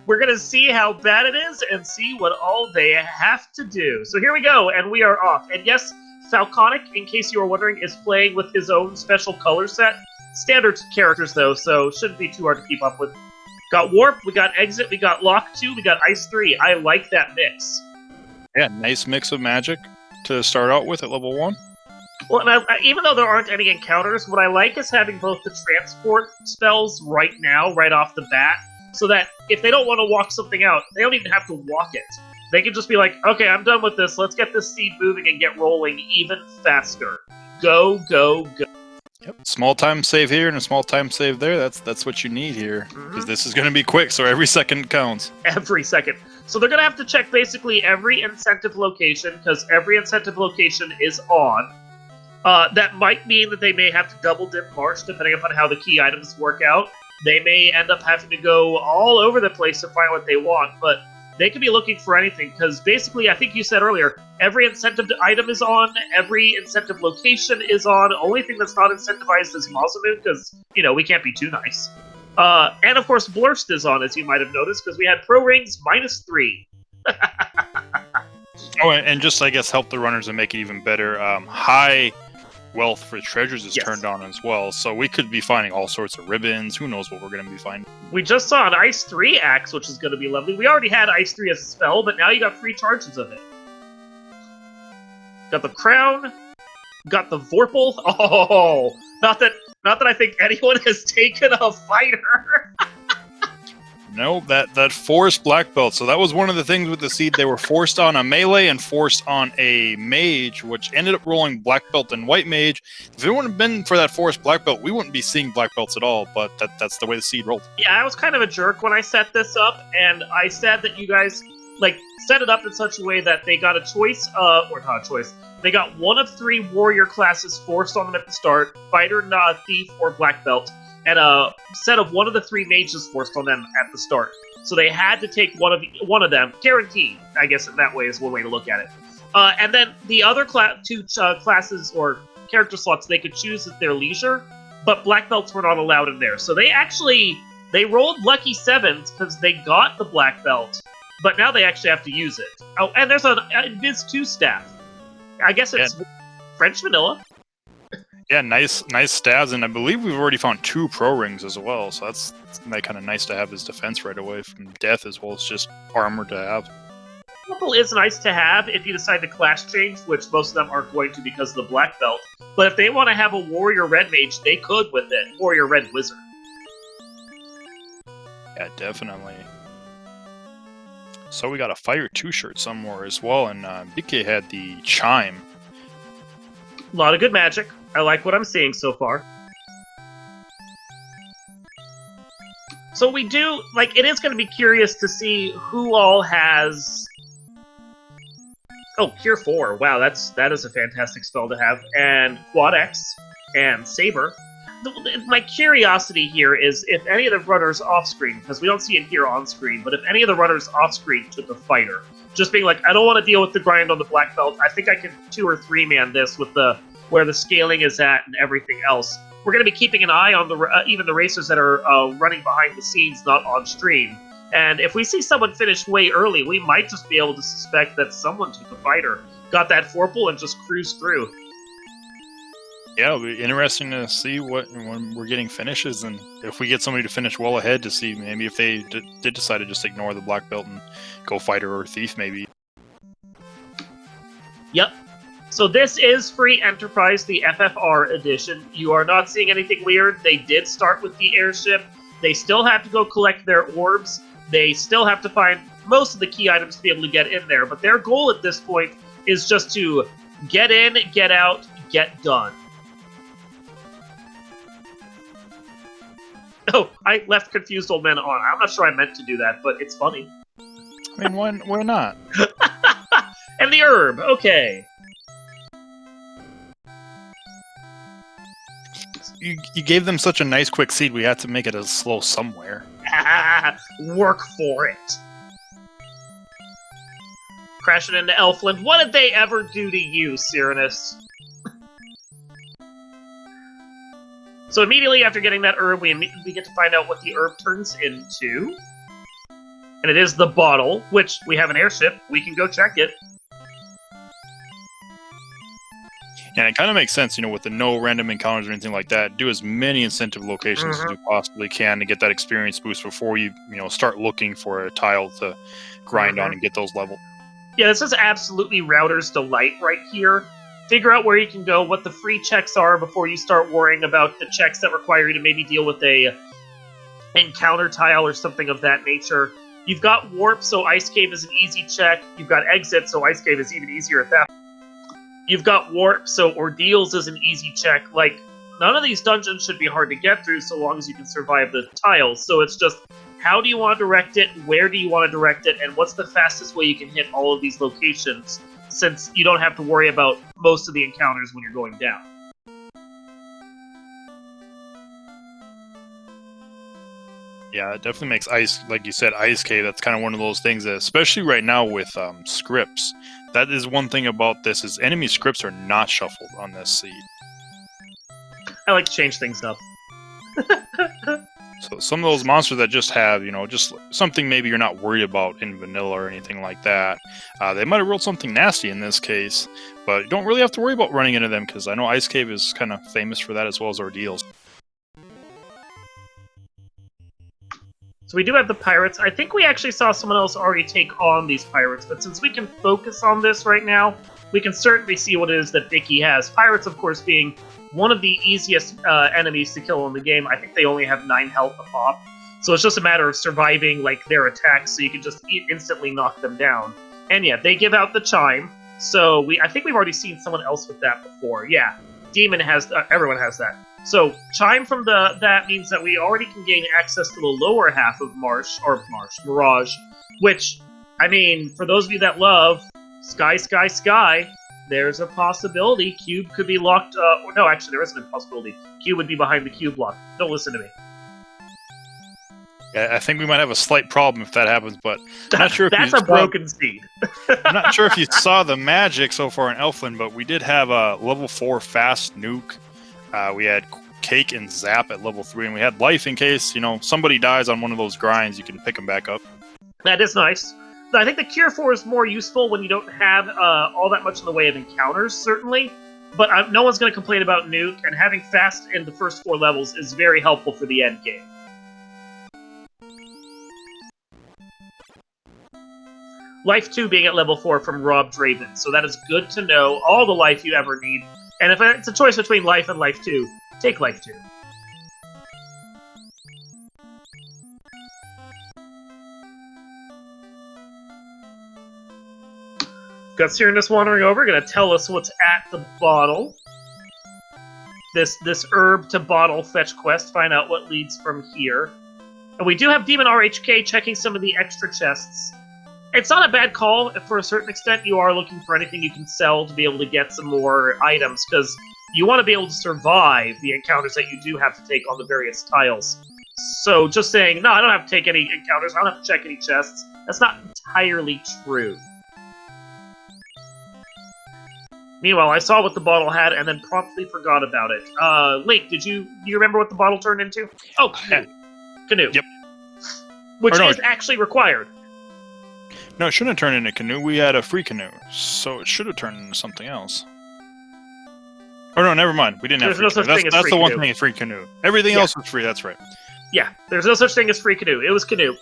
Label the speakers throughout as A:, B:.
A: We're going to see how bad it is and see what all they have to do. So here we go, and we are off. And yes, Falconic, in case you were wondering, is playing with his own special color set. Standard characters, though, so shouldn't be too hard to keep up with. Got Warp, we got Exit, we got Lock 2, we got Ice 3. I like that mix.
B: Yeah, nice mix of magic to start out with at level 1.
A: Well, and even though there aren't any encounters, what I like is having both the transport spells right now, right off the bat, so that if they don't want to walk something out, they don't even have to walk it. They can just be like, okay, I'm done with this, let's get this seed moving and get rolling even faster. Go, go, go.
B: Yep. Small time save here and a small time save there. That's what you need here. Because this is going to be quick, so every second counts.
A: Every second. So they're going to have to check basically every incentive location, because every incentive location is on. That might mean that they may have to double dip March, depending upon how the key items work out. They may end up having to go all over the place to find what they want, but they could be looking for anything, because basically, I think you said earlier, every incentive item is on, every incentive location is on. The only thing that's not incentivized is Masamune, because, you know, we can't be too nice. And of course, Blurst is on, as you might have noticed, because we had Pro Rings -3.
B: Oh, and just, I guess, help the runners and make it even better. High wealth for treasures is turned on as well, so we could be finding all sorts of ribbons. Who knows what we're going to be finding.
A: We just saw an Ice 3 axe, which is going to be lovely. We already had Ice 3 as a spell, but now you got 3 charges of it. Got the crown, got the Vorpal. Oh, not that I think anyone has taken a fighter.
B: No, that forced black belt. So that was one of the things with the seed. They were forced on a melee and forced on a mage, which ended up rolling black belt and white mage. If it wouldn't have been for that forced black belt, we wouldn't be seeing black belts at all, but that's the way the seed rolled.
A: Yeah, I was kind of a jerk when I set this up, and I said that you guys, like, set it up in such a way that they got a choice, or not a choice, they got one of 3 warrior classes forced on them at the start, fighter, thief, or black belt, and a set of one of the 3 mages forced on them at the start. So they had to take one of them, guaranteed. I guess in that way is one way to look at it. And then the other 2 classes or character slots they could choose at their leisure, but black belts were not allowed in there. So they rolled lucky 7s because they got the black belt, but now they actually have to use it. Oh, and there's an Invis 2 staff. I guess it's French vanilla.
B: Yeah, nice stabs, and I believe we've already found 2 pro rings as well, so that's kind of nice to have as defense right away from death, as well as just armor to have.
A: Purple is nice to have if you decide to class change, which most of them aren't going to because of the black belt. But if they want to have a warrior red mage, they could with it. Warrior red wizard.
B: Yeah, definitely. So we got a Fire 2 shirt somewhere as well, and BK had the Chime.
A: A lot of good magic. I like what I'm seeing so far. So we do, like, it is going to be curious to see who all has... Oh, Cure 4. Wow, that is a fantastic spell to have. And Quad X and Saber. My curiosity here is if any of the runners off-screen, because we don't see it here on-screen, but if any of the runners off-screen took a fighter, just being like, I don't want to deal with the grind on the black belt, I think I can 2 or 3-man this with where the scaling is at and everything else. We're going to be keeping an eye on even the racers that are running behind the scenes, not on stream. And if we see someone finish way early, we might just be able to suspect that someone took a fighter, got that Vorpal, and just cruised through.
B: Yeah, it'll be interesting to see when we're getting finishes, and if we get somebody to finish well ahead, to see maybe if they did decide to just ignore the black belt and go fighter or thief, maybe.
A: Yep. So this is free Enterprise, the FFR edition. You are not seeing anything weird. They did start with the airship. They still have to go collect their orbs. They still have to find most of the key items to be able to get in there. But their goal at this point is just to get in, get out, get done. Oh, I left Confused Old Men on. I'm not sure I meant to do that, but it's funny.
B: I mean, why not?
A: And the herb, okay.
B: You gave them such a nice quick seed, we had to make it as slow somewhere.
A: Work for it. Crashing into Elfland. What did they ever do to you, Cyranus? So immediately after getting that herb, we get to find out what the herb turns into. And it is the bottle, which we have an airship. We can go check it.
B: And it kind of makes sense, with the no random encounters or anything like that. Do as many incentive locations as you possibly can to get that experience boost before you, start looking for a tile to grind on and get those leveled.
A: Yeah, this is absolutely Router's delight right here. Figure out where you can go, what the free checks are before you start worrying about the checks that require you to maybe deal with a encounter tile or something of that nature. You've got Warp, so Ice Cave is an easy check. You've got Exit, so Ice Cave is even easier at that. You've got Warp, so Ordeals is an easy check. Like, none of these dungeons should be hard to get through so long as you can survive the tiles. So it's just, how do you want to direct it, where do you want to direct it, and what's the fastest way you can hit all of these locations, since you don't have to worry about most of the encounters when you're going down.
B: Yeah, it definitely makes Ice, like you said, Ice Cave. That's kind of one of those things that, especially right now with scripts, that is one thing about this, is enemy scripts are not shuffled on this seed.
A: I like to change things up.
B: So some of those monsters that just have, just something maybe you're not worried about in vanilla or anything like that, they might have rolled something nasty in this case, but you don't really have to worry about running into them, because I know Ice Cave is kind of famous for that, as well as Ordeals.
A: So we do have the pirates. I think we actually saw someone else already take on these pirates, but since we can focus on this right now, we can certainly see what it is that Dicky has. Pirates, of course, being one of the easiest enemies to kill in the game. I think they only have 9 health a pop. So it's just a matter of surviving their attacks, so you can just instantly knock them down. And yeah, they give out the chime. So I think we've already seen someone else with that before. Yeah, Demon has, everyone has that. So chime from that means that we already can gain access to the lower half of Mirage, which, I mean, for those of you that love Sky, Sky, Sky, there's a possibility Cube could be locked. No, actually, there isn't a possibility. Cube would be behind the Cube block. Don't listen to me.
B: Yeah, I think we might have a slight problem if that happens, but I'm not sure if
A: that's a broken seed.
B: I'm not sure if you saw the magic so far in Elfland, but we did have a level 4 fast nuke. We had Cake and Zap at level 3, and we had Life in case, somebody dies on one of those grinds, you can pick them back up.
A: That is nice. I think the Cure 4 is more useful when you don't have all that much in the way of encounters, certainly. But no one's going to complain about Nuke, and having Fast in the first 4 levels is very helpful for the end game. Life 2 being at level 4 from Rob Draven, so that is good to know. All the life you ever need. And if it's a choice between Life and Life 2, take Life 2. Got Cyrannus wandering over, gonna tell us what's at the bottle. This herb to bottle fetch quest, find out what leads from here. And we do have Demon RHK checking some of the extra chests. It's not a bad call. If for a certain extent you are looking for anything you can sell to be able to get some more items, because you want to be able to survive the encounters that you do have to take on the various tiles. So just saying, no, I don't have to take any encounters, I don't have to check any chests, that's not entirely true. Meanwhile, I saw what the bottle had and then promptly forgot about it. Link, do you remember what the bottle turned into? Oh, Canoe. Canoe.
B: Yep.
A: Which is actually required.
B: No, it shouldn't have turned into Canoe. We had a free Canoe, so it should have turned into something else. Oh no, never mind. We didn't have free Canoe. That's the one thing in free Canoe. Everything else was free, that's right.
A: Yeah, there's no such thing as free Canoe. It was Canoe.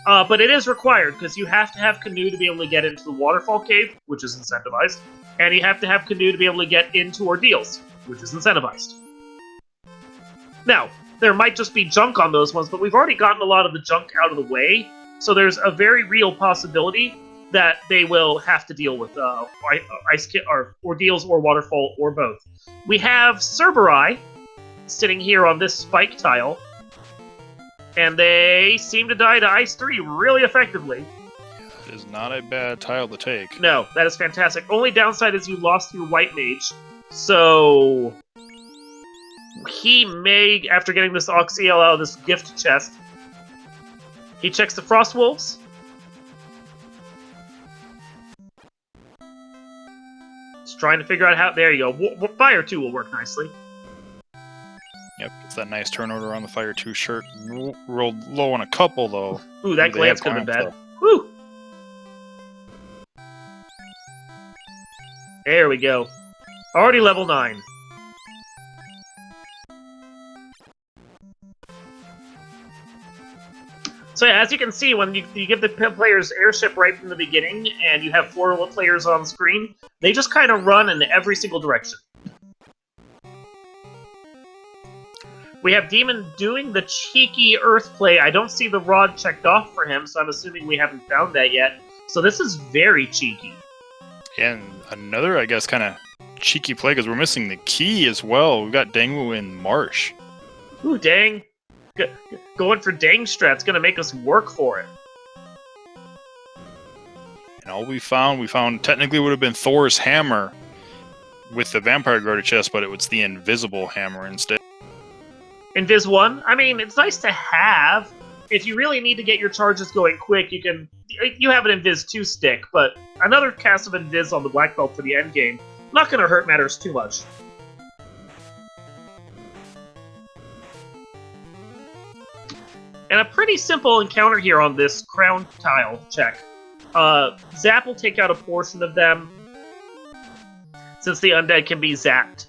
A: But it is required, because you have to have Canoe to be able to get into the Waterfall Cave, which is incentivized, and you have to have Canoe to be able to get into Ordeals, which is incentivized. Now, there might just be junk on those ones, but we've already gotten a lot of the junk out of the way, so there's a very real possibility that they will have to deal with Ordeals or Waterfall or both. We have Cerberus sitting here on this spike tile, and they seem to die to Ice 3 really effectively.
B: It is not a bad tile to take.
A: No, that is fantastic. Only downside is you lost your White Mage, so he may, after getting this Oxyel out of this gift chest, he checks the Frost Wolves. Just trying to figure out how. There you go. Fire 2 will work nicely.
B: Yep, it's that nice turn order on the Fire 2 shirt. Rolled low on a couple, though.
A: Ooh, that glance could have been bad. There we go. Already level 9. So yeah, as you can see, when you give the players airship right from the beginning, and you have 4 players on screen, they just kind of run in every single direction. We have Demon doing the cheeky Earth play. I don't see the rod checked off for him, so I'm assuming we haven't found that yet. So this is very cheeky.
B: And another, I guess, kind of cheeky play, because we're missing the key as well. We've got Dangwoo in Marsh.
A: Ooh, dang. Going for dang strat's gonna make us work for it.
B: And all we found technically would have been Thor's hammer with the Vampire Garter chest, but it was the invisible hammer instead.
A: Invis 1? I mean, it's nice to have. If you really need to get your charges going quick, you have an Invis 2 stick, but another cast of Invis on the Black Belt for the end game, not gonna hurt matters too much. And a pretty simple encounter here on this crown tile check. Zap will take out a portion of them, since the undead can be zapped.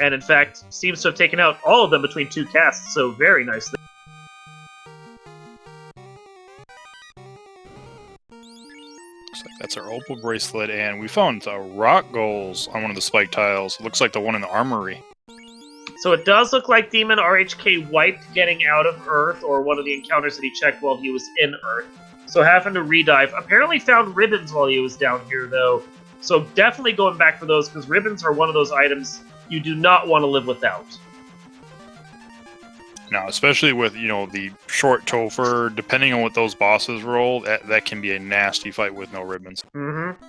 A: And in fact, seems to have taken out all of them between 2 casts, so very nicely.
B: Looks like that's our Opal Bracelet, and we found rock goals on one of the spike tiles. It looks like the one in the armory.
A: So it does look like Demon RHK wiped getting out of Earth, or one of the encounters that he checked while he was in Earth. So having to redive. Apparently found ribbons while he was down here, though. So definitely going back for those, because ribbons are one of those items you do not want to live without.
B: Now, especially with, the short Topher, depending on what those bosses roll, that can be a nasty fight with no ribbons.
A: Mm-hmm.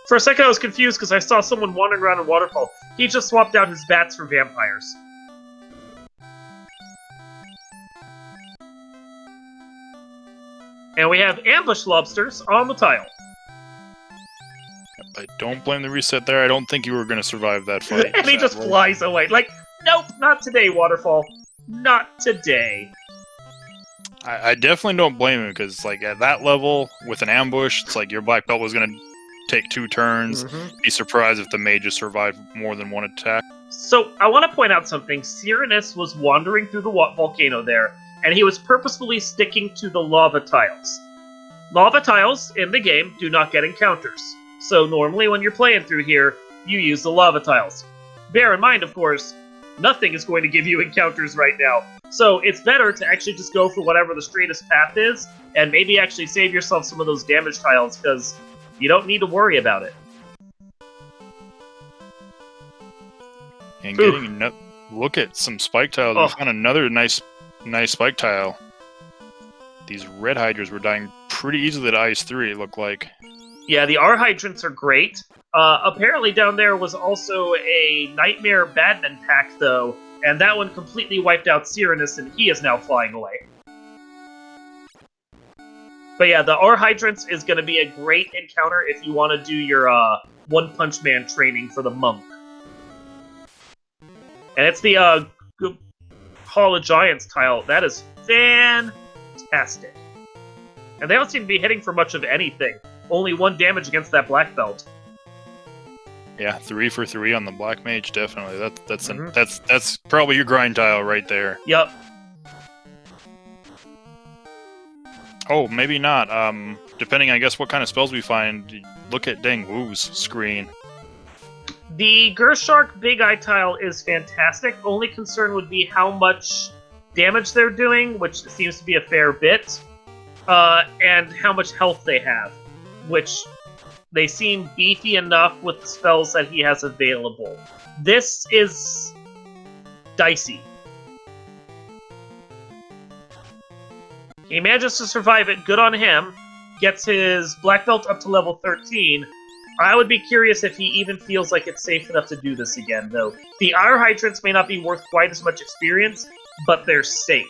A: For a second I was confused because I saw someone wandering around in Waterfall. He just swapped out his bats for vampires. And we have ambush lobsters on the tile.
B: I don't blame the reset there. I don't think you were going to survive that fight.
A: And he just flies away. Like, nope, not today, Waterfall. Not today.
B: I definitely don't blame him, because, at that level, with an ambush, it's like your black belt was going to take 2 turns.
A: Mm-hmm.
B: Be surprised if the mages survived more than 1 attack.
A: So, I want to point out something. Cyranus was wandering through the volcano there, and he was purposefully sticking to the lava tiles. Lava tiles, in the game, do not get encounters. So normally when you're playing through here, you use the lava tiles. Bear in mind, of course, nothing is going to give you encounters right now. So it's better to actually just go for whatever the straightest path is, and maybe actually save yourself some of those damage tiles, because you don't need to worry about it.
B: And look at some spike tiles. We found another nice spike tile. These red hydras were dying pretty easily to Ice 3, it looked like.
A: Yeah, the R hydrants are great. Apparently down there was also a Nightmare Badman pack, though, and that one completely wiped out Cyranus, and he is now flying away. But yeah, the R hydrants is going to be a great encounter if you want to do your One Punch Man training for the monk. And it's the Hall of Giants tile. That is fantastic. And they don't seem to be hitting for much of anything. Only 1 damage against that black belt.
B: Yeah, 3 for 3 on the black mage, definitely. That's probably your grind tile right there.
A: Yep.
B: Oh, maybe not. Depending, I guess, what kind of spells we find. Look at Dangwoo's screen.
A: The Gershark Big Eye tile is fantastic. Only concern would be how much damage they're doing, which seems to be a fair bit, and how much health they have, which they seem beefy enough with the spells that he has available. This is dicey. He manages to survive it, good on him. Gets his black belt up to level 13. I would be curious if he even feels like it's safe enough to do this again, though. The Iron Hydrants may not be worth quite as much experience, but they're safe.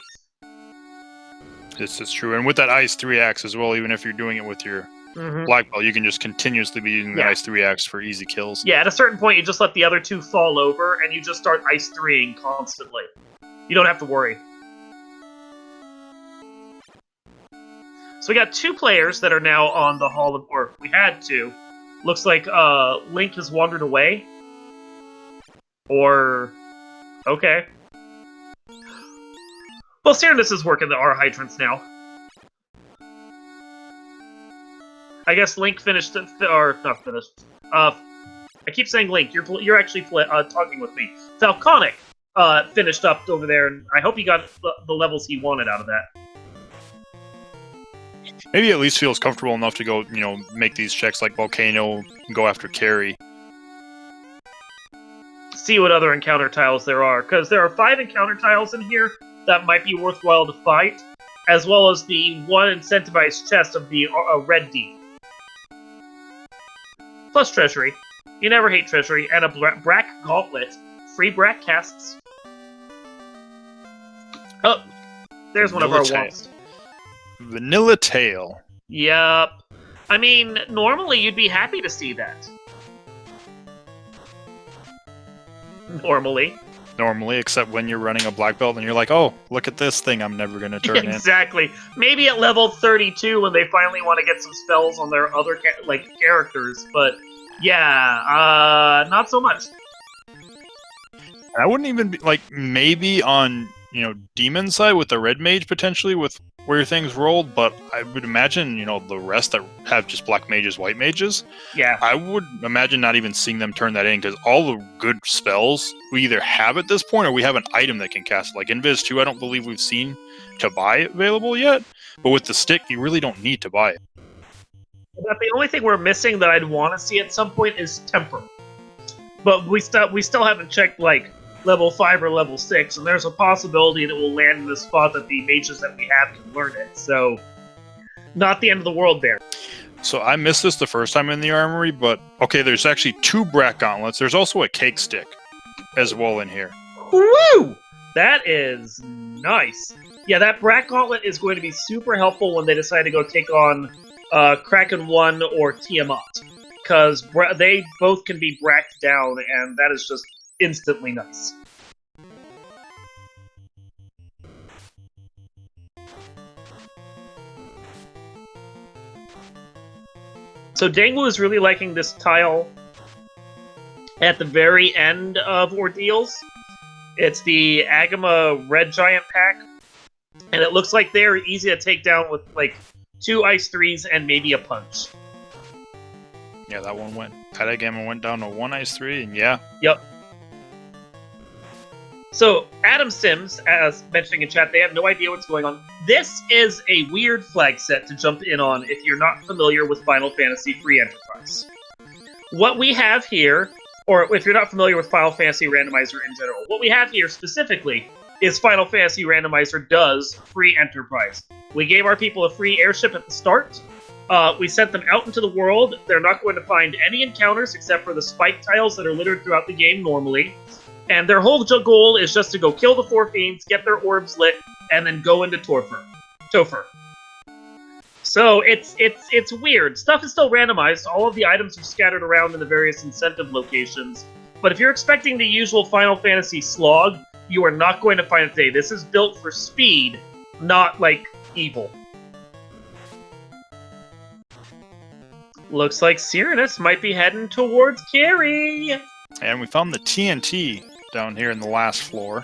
B: This is true, and with that Ice 3 axe as well, even if you're doing it with your black belt, you can just continuously be using the Ice 3 axe for easy kills.
A: Yeah, at a certain point, you just let the other 2 fall over, and you just start Ice 3ing constantly. You don't have to worry. So we got 2 players that are now on the Hall of... Or we had 2. Looks like Link has wandered away. Or... Okay. Well, Cyrus is working our hydrants now. I guess Link finished... Or, not finished. I keep saying Link. You're actually talking with me. Falconic finished up over there, and I hope he got the levels he wanted out of that.
B: Maybe at least feels comfortable enough to go, make these checks like Volcano and go after Carrie.
A: See what other encounter tiles there are, because there are 5 encounter tiles in here that might be worthwhile to fight, as well as the 1 incentivized chest of the red D. Plus treasury. You never hate treasury, and a Brack Gauntlet. Free Brack casts. Oh, there's one of our wants.
B: Vanilla Tail.
A: Yup. I mean, normally you'd be happy to see that. Normally, except when you're running a black belt and you're like, oh, look at this thing I'm never going to turn in. Exactly. Maybe at level 32 when they finally want to get some spells on their other characters, but yeah, not so much.
B: I wouldn't even be, maybe on, demon side with the red mage potentially with where things rolled, but I would imagine, the rest that have just black mages, white mages.
A: Yeah.
B: I would imagine not even seeing them turn that in, because all the good spells we either have at this point or we have an item that can cast. Like Invis 2, I don't believe we've seen to buy available yet, but with the stick, you really don't need to buy it.
A: But the only thing we're missing that I'd want to see at some point is Temper. But we still haven't checked, level 5 or level 6, and there's a possibility that we'll land in the spot that the mages that we have can learn it, so not the end of the world there.
B: So I missed this the first time in the armory, but okay, there's actually 2 Brack Gauntlets. There's also a cake stick as well in here.
A: Woo! That is nice. Yeah, that Brack Gauntlet is going to be super helpful when they decide to go take on Kraken 1 or Tiamat, because they both can be bracked down, and that is just instantly nice. So Dangwu is really liking this tile at the very end of Ordeals. It's the Agama Red Giant pack, and it looks like they're easy to take down with 2 Ice 3s and maybe a punch.
B: Yeah, that Agama went down to 1 Ice 3, and yeah.
A: Yep. So, Adam Sims, as mentioning in chat, they have no idea what's going on. This is a weird flag set to jump in on if you're not familiar with Final Fantasy Free Enterprise. What we have here, or if you're not familiar with Final Fantasy Randomizer in general, what we have here specifically is Final Fantasy Randomizer does Free Enterprise. We gave our people a free airship at the start. We sent them out into the world. They're not going to find any encounters except for the spike tiles that are littered throughout the game normally. And their whole goal is just to go kill the 4 fiends, get their orbs lit, and then go into Topher. So it's weird. Stuff is still randomized. All of the items are scattered around in the various incentive locations. But if you're expecting the usual Final Fantasy slog, you are not going to find it today. This is built for speed, not evil. Looks like Cyrus might be heading towards Carrie.
B: And we found the TNT down here in the last floor.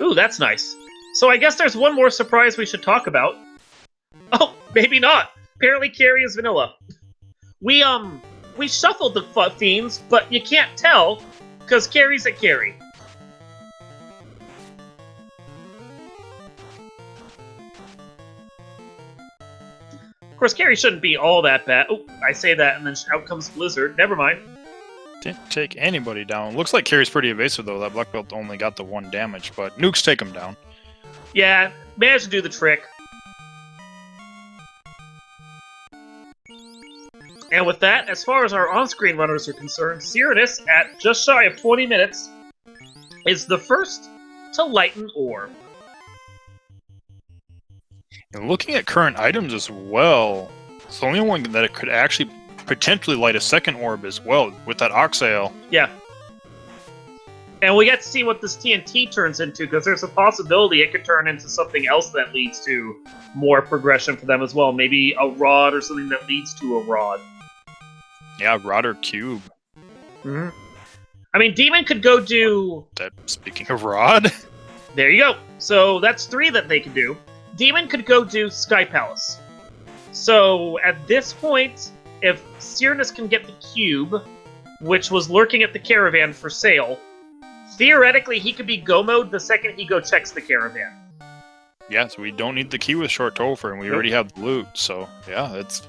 A: Ooh, that's nice. So I guess there's one more surprise we should talk about. Oh, maybe not. Apparently Carrie is vanilla. We shuffled the fiends, but you can't tell, because Carrie's a Carrie. Of course, Carrie shouldn't be all that bad. Oh, I say that, and then out comes Blizzard. Never mind.
B: Didn't take anybody down. Looks like Carrie's pretty evasive, though. That black belt only got the 1 damage, but nukes take him down.
A: Yeah, managed to do the trick. And with that, as far as our on-screen runners are concerned, Cyrus, at just shy of 20 minutes, is the first to light an orb.
B: And looking at current items as well, it's the only one that it could actually potentially light a second orb as well, with that Oxale.
A: Yeah. And we get to see what this TNT turns into, because there's a possibility it could turn into something else that leads to more progression for them as well. Maybe a rod or something that leads to a rod.
B: Yeah, rod or cube.
A: Mm-hmm. I mean, Demon could go do...
B: Speaking of rod...
A: There you go. So that's 3 that they could do. Demon could go do Sky Palace. So at this point, if Cyrnus can get the cube, which was lurking at the caravan for sale, theoretically he could be go mode the second he go checks the caravan.
B: Yeah, so we don't need the key with short Topher, and we already have the loot. So yeah, it's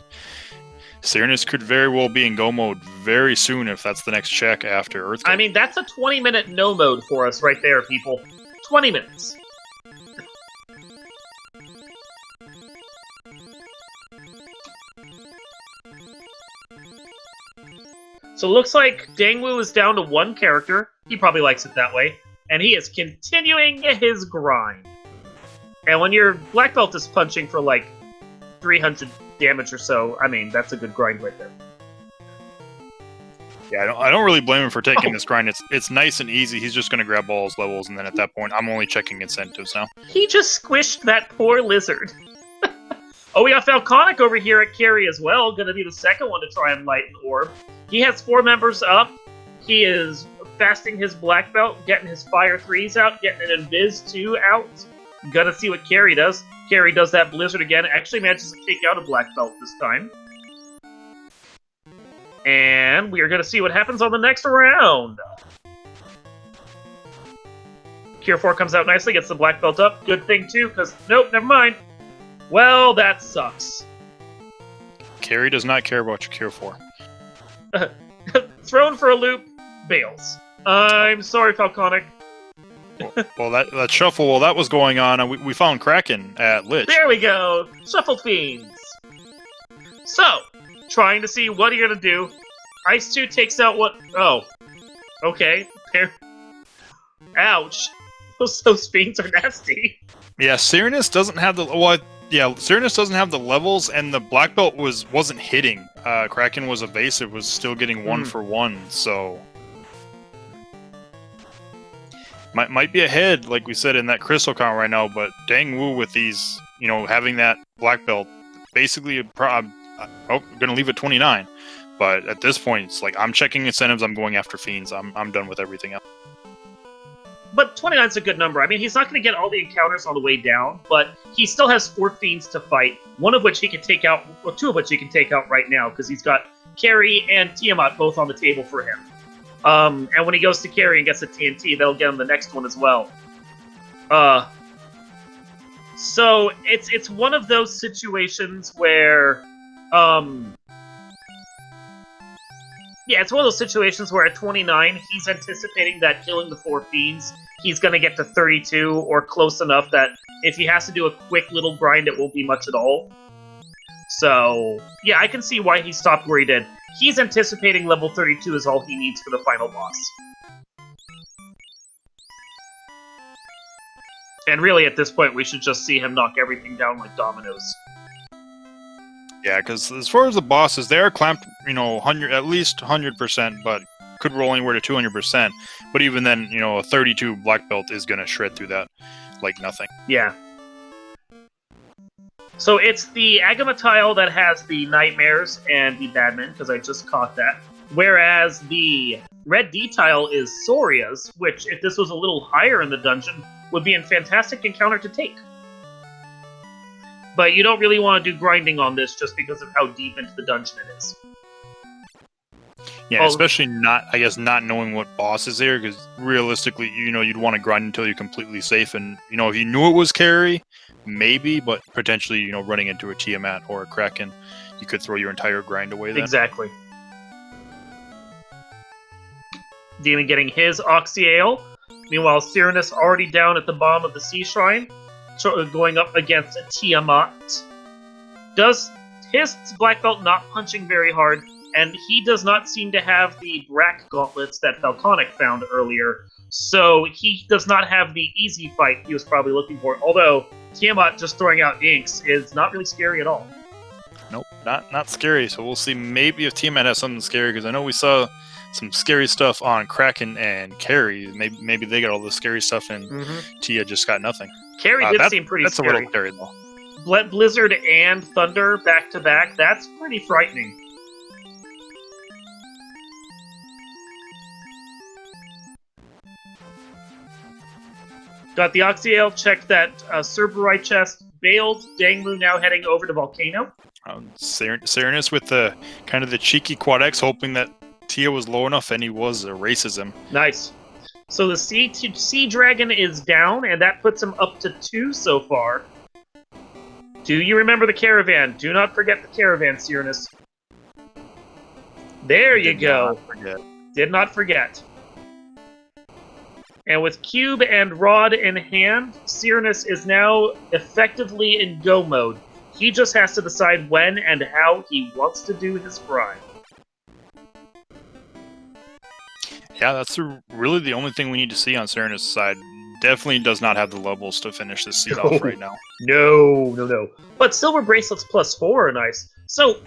B: Cyrnus could very well be in go mode very soon if that's the next check after Earthquake.
A: I mean, that's a 20-minute no mode for us right there, people. 20 minutes. So it looks like Dangwoo is down to 1 character. He probably likes it that way. And he is continuing his grind. And when your black belt is punching for like 300 damage or so, I mean, that's a good grind right there.
B: Yeah, I don't really blame him for taking this grind. It's nice and easy. He's just going to grab all his levels, and then at that point, I'm only checking incentives now.
A: He just squished that poor lizard. Oh, we got Falconic over here at carry as well. Going to be the second one to try and lighten Orb. He has 4 members up. He is fasting his black belt, getting his fire 3s out, getting an Invis 2 out. Gonna see what Carry does. Carry does that Blizzard again. Actually manages to take out a black belt this time. And we are going to see what happens on the next round. Cure 4 comes out nicely, gets the black belt up. Good thing, too, because... Nope, never mind. Well, that sucks.
B: Carry does not care about your Cure 4.
A: Thrown for a loop, bails. I'm sorry, Falconic.
B: Well, that shuffle, while that was going on, we found Kraken at Lich.
A: There we go! Shuffle Fiends! So... trying to see what you're gonna do. Ice 2 takes out what... Oh. Okay. Ouch. Those fiends are nasty.
B: Yeah, Cyrnus doesn't have the... Well, yeah, Cyrnus doesn't have the levels, and the black belt wasn't hitting. Kraken was evasive, was still getting 1 for 1, so... Might be ahead, like we said, in that crystal count right now, but Dangwoo with these, having that black belt, basically... I'm going to leave it 29, but at this point, it's like I'm checking incentives. I'm going after fiends. I'm done with everything else.
A: But 29 is a good number. I mean, he's not going to get all the encounters on the way down, but he still has 4 fiends to fight. One of which he can take out, or 2 of which he can take out right now because he's got Carry and Tiamat both on the table for him. And when he goes to Carry and gets a TNT, that'll get him the next one as well. So it's one of those situations where. Yeah, it's one of those situations where at 29, he's anticipating that killing the 4 fiends, he's going to get to 32 or close enough that if he has to do a quick little grind, it won't be much at all. So, yeah, I can see why he stopped where he did. He's anticipating level 32 is all he needs for the final boss. And really, at this point, we should just see him knock everything down like dominoes.
B: Yeah, because as far as the bosses, they are clamped, 100, at least 100%, but could roll anywhere to 200%. But even then, a 32 black belt is going to shred through that like nothing.
A: Yeah. So it's the Agama tile that has the Nightmares and the Badman, because I just caught that. Whereas the Red D tile is Soria's, which, if this was a little higher in the dungeon, would be a fantastic encounter to take. But you don't really want to do grinding on this just because of how deep into the dungeon it is.
B: Yeah, especially not knowing what boss is there, because realistically, you'd want to grind until you're completely safe. And, if you knew it was Carry, maybe, but potentially, running into a Tiamat or a Kraken, you could throw your entire grind away then.
A: Exactly. Demon getting his Oxyale. Meanwhile, Cyrnus already down at the bottom of the Sea Shrine, going up against Tiamat. Does his black belt not punching very hard, and he does not seem to have the Brack gauntlets that Falconic found earlier, so he does not have the easy fight he was probably looking for, although Tiamat just throwing out inks is not really scary at all.
B: Nope, not scary, so we'll see maybe if Tiamat has something scary, because I know we saw some scary stuff on Kraken and Carrie. Maybe they got all the scary stuff, and Tia just got nothing.
A: Carrie did seem pretty
B: that's
A: scary.
B: That's a little scary, though.
A: Blizzard and Thunder back to back, that's pretty frightening. Got the Oxyale, checked that Cerberite chest, bailed. Danglu now heading over to Volcano.
B: Serenus with the kind of the cheeky Quad X, hoping that Tia was low enough, and he was, erases him.
A: Nice. So the Sea Dragon is down, and that puts him up to 2 so far. Do you remember the caravan? Do not forget the caravan, Serenus. There you go. Did not forget. And with Cube and Rod in hand, Serenus is now effectively in go mode. He just has to decide when and how he wants to do his grind.
B: Yeah, that's really the only thing we need to see on Serenus' side. Definitely does not have the levels to finish this seed off right now.
A: No. But Silver Bracelets +4 are nice. So,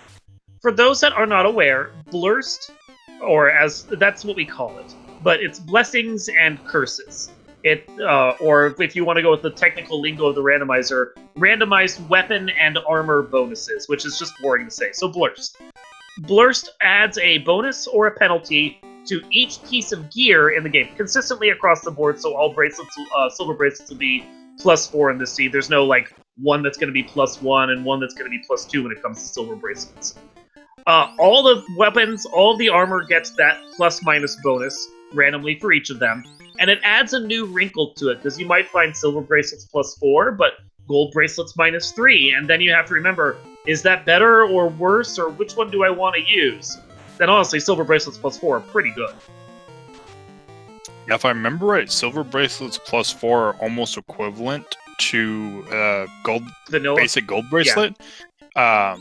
A: for those that are not aware, Blurst, or that's what we call it, but it's blessings and curses. Or if you want to go with the technical lingo of the randomizer, randomized weapon and armor bonuses, which is just boring to say. So Blurst. Blurst adds a bonus or a penalty to each piece of gear in the game, consistently across the board, so all bracelets, silver bracelets will be +4 in this seed. There's no, one that's going to be +1 and one that's going to be +2 when it comes to silver bracelets. All the weapons, all the armor gets that +- bonus randomly for each of them, and it adds a new wrinkle to it, because you might find silver bracelets +4, but gold bracelets -3, and then you have to remember, is that better or worse, or which one do I want to use? Then honestly, silver bracelets +4 are pretty good.
B: Yeah, if I remember right, silver bracelets +4 are almost equivalent to basic gold bracelet. Yeah.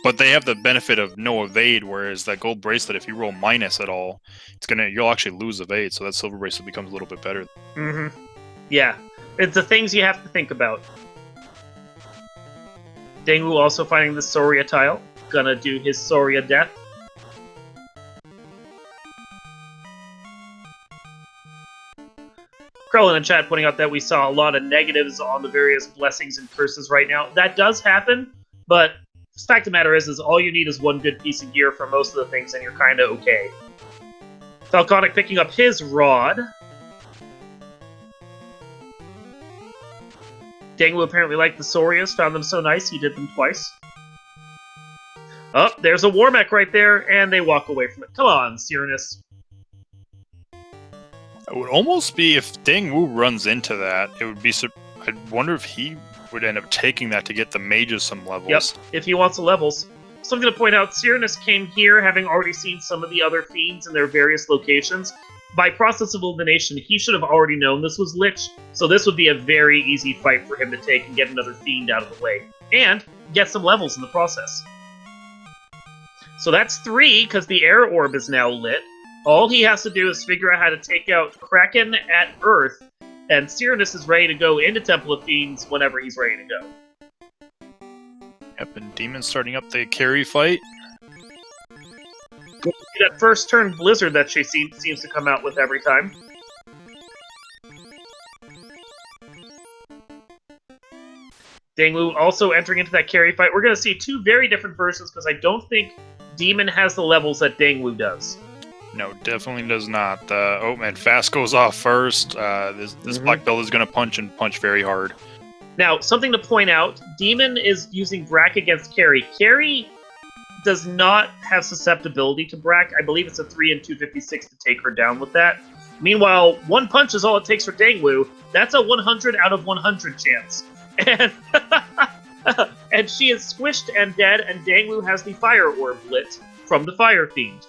B: But they have the benefit of no evade, whereas that gold bracelet, if you roll minus at all, you'll actually lose evade, so that silver bracelet becomes a little bit better.
A: Yeah. It's the things you have to think about. Dangwu also finding the Soria tile. Gonna do his Soria death. Crow in the chat pointing out that we saw a lot of negatives on the various blessings and curses right now. That does happen, but the fact of the matter is all you need is one good piece of gear for most of the things, and you're kind of okay. Falconic picking up his rod. Dangwu apparently liked the Sorias, found them so nice he did them twice. Oh, there's a war mech right there, and they walk away from it. Come on, Serenus.
B: It would almost be, if Dangwu runs into that, it would be... I'd wonder if he would end up taking that to get the mages some levels.
A: Yep, if he wants the levels. So I'm going to point out, Serenus came here having already seen some of the other fiends in their various locations. By process of elimination, he should have already known this was Lich, so this would be a very easy fight for him to take and get another fiend out of the way. And get some levels in the process. So that's 3, because the air orb is now lit. All he has to do is figure out how to take out Kraken at Earth, and Serenus is ready to go into Temple of Fiends whenever he's ready to go.
B: Yep, and Demon's starting up the carry fight.
A: That first turn Blizzard that she seems to come out with every time. Dangwu also entering into that carry fight. We're going to see 2 very different versions, because I don't think Demon has the levels that Dangwu does.
B: No, definitely does not. Oh man, Fast goes off first. This black belt is going to punch very hard.
A: Now, something to point out, Demon is using Brack against Carrie. Carrie does not have susceptibility to Brack. I believe it's a 3 and 256 to take her down with that. Meanwhile, 1 punch is all it takes for Dangwu. That's a 100 out of 100 chance. And, and she is squished and dead, and Dangwu has the fire orb lit from the Fire Fiend.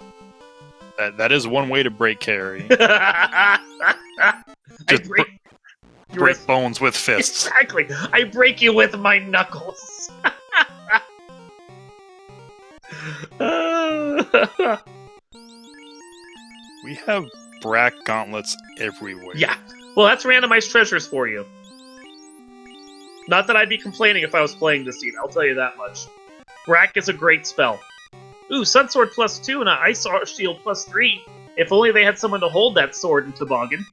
B: That is one way to break Carrie. Just break bones with fists.
A: Exactly. I break you with my knuckles.
B: We have Brack gauntlets everywhere.
A: Yeah. Well, that's randomized treasures for you. Not that I'd be complaining if I was playing this scene, I'll tell you that much. Brack is a great spell. Ooh, Sunsword +2 and an Ice Shield +3. If only they had someone to hold that sword and toboggan.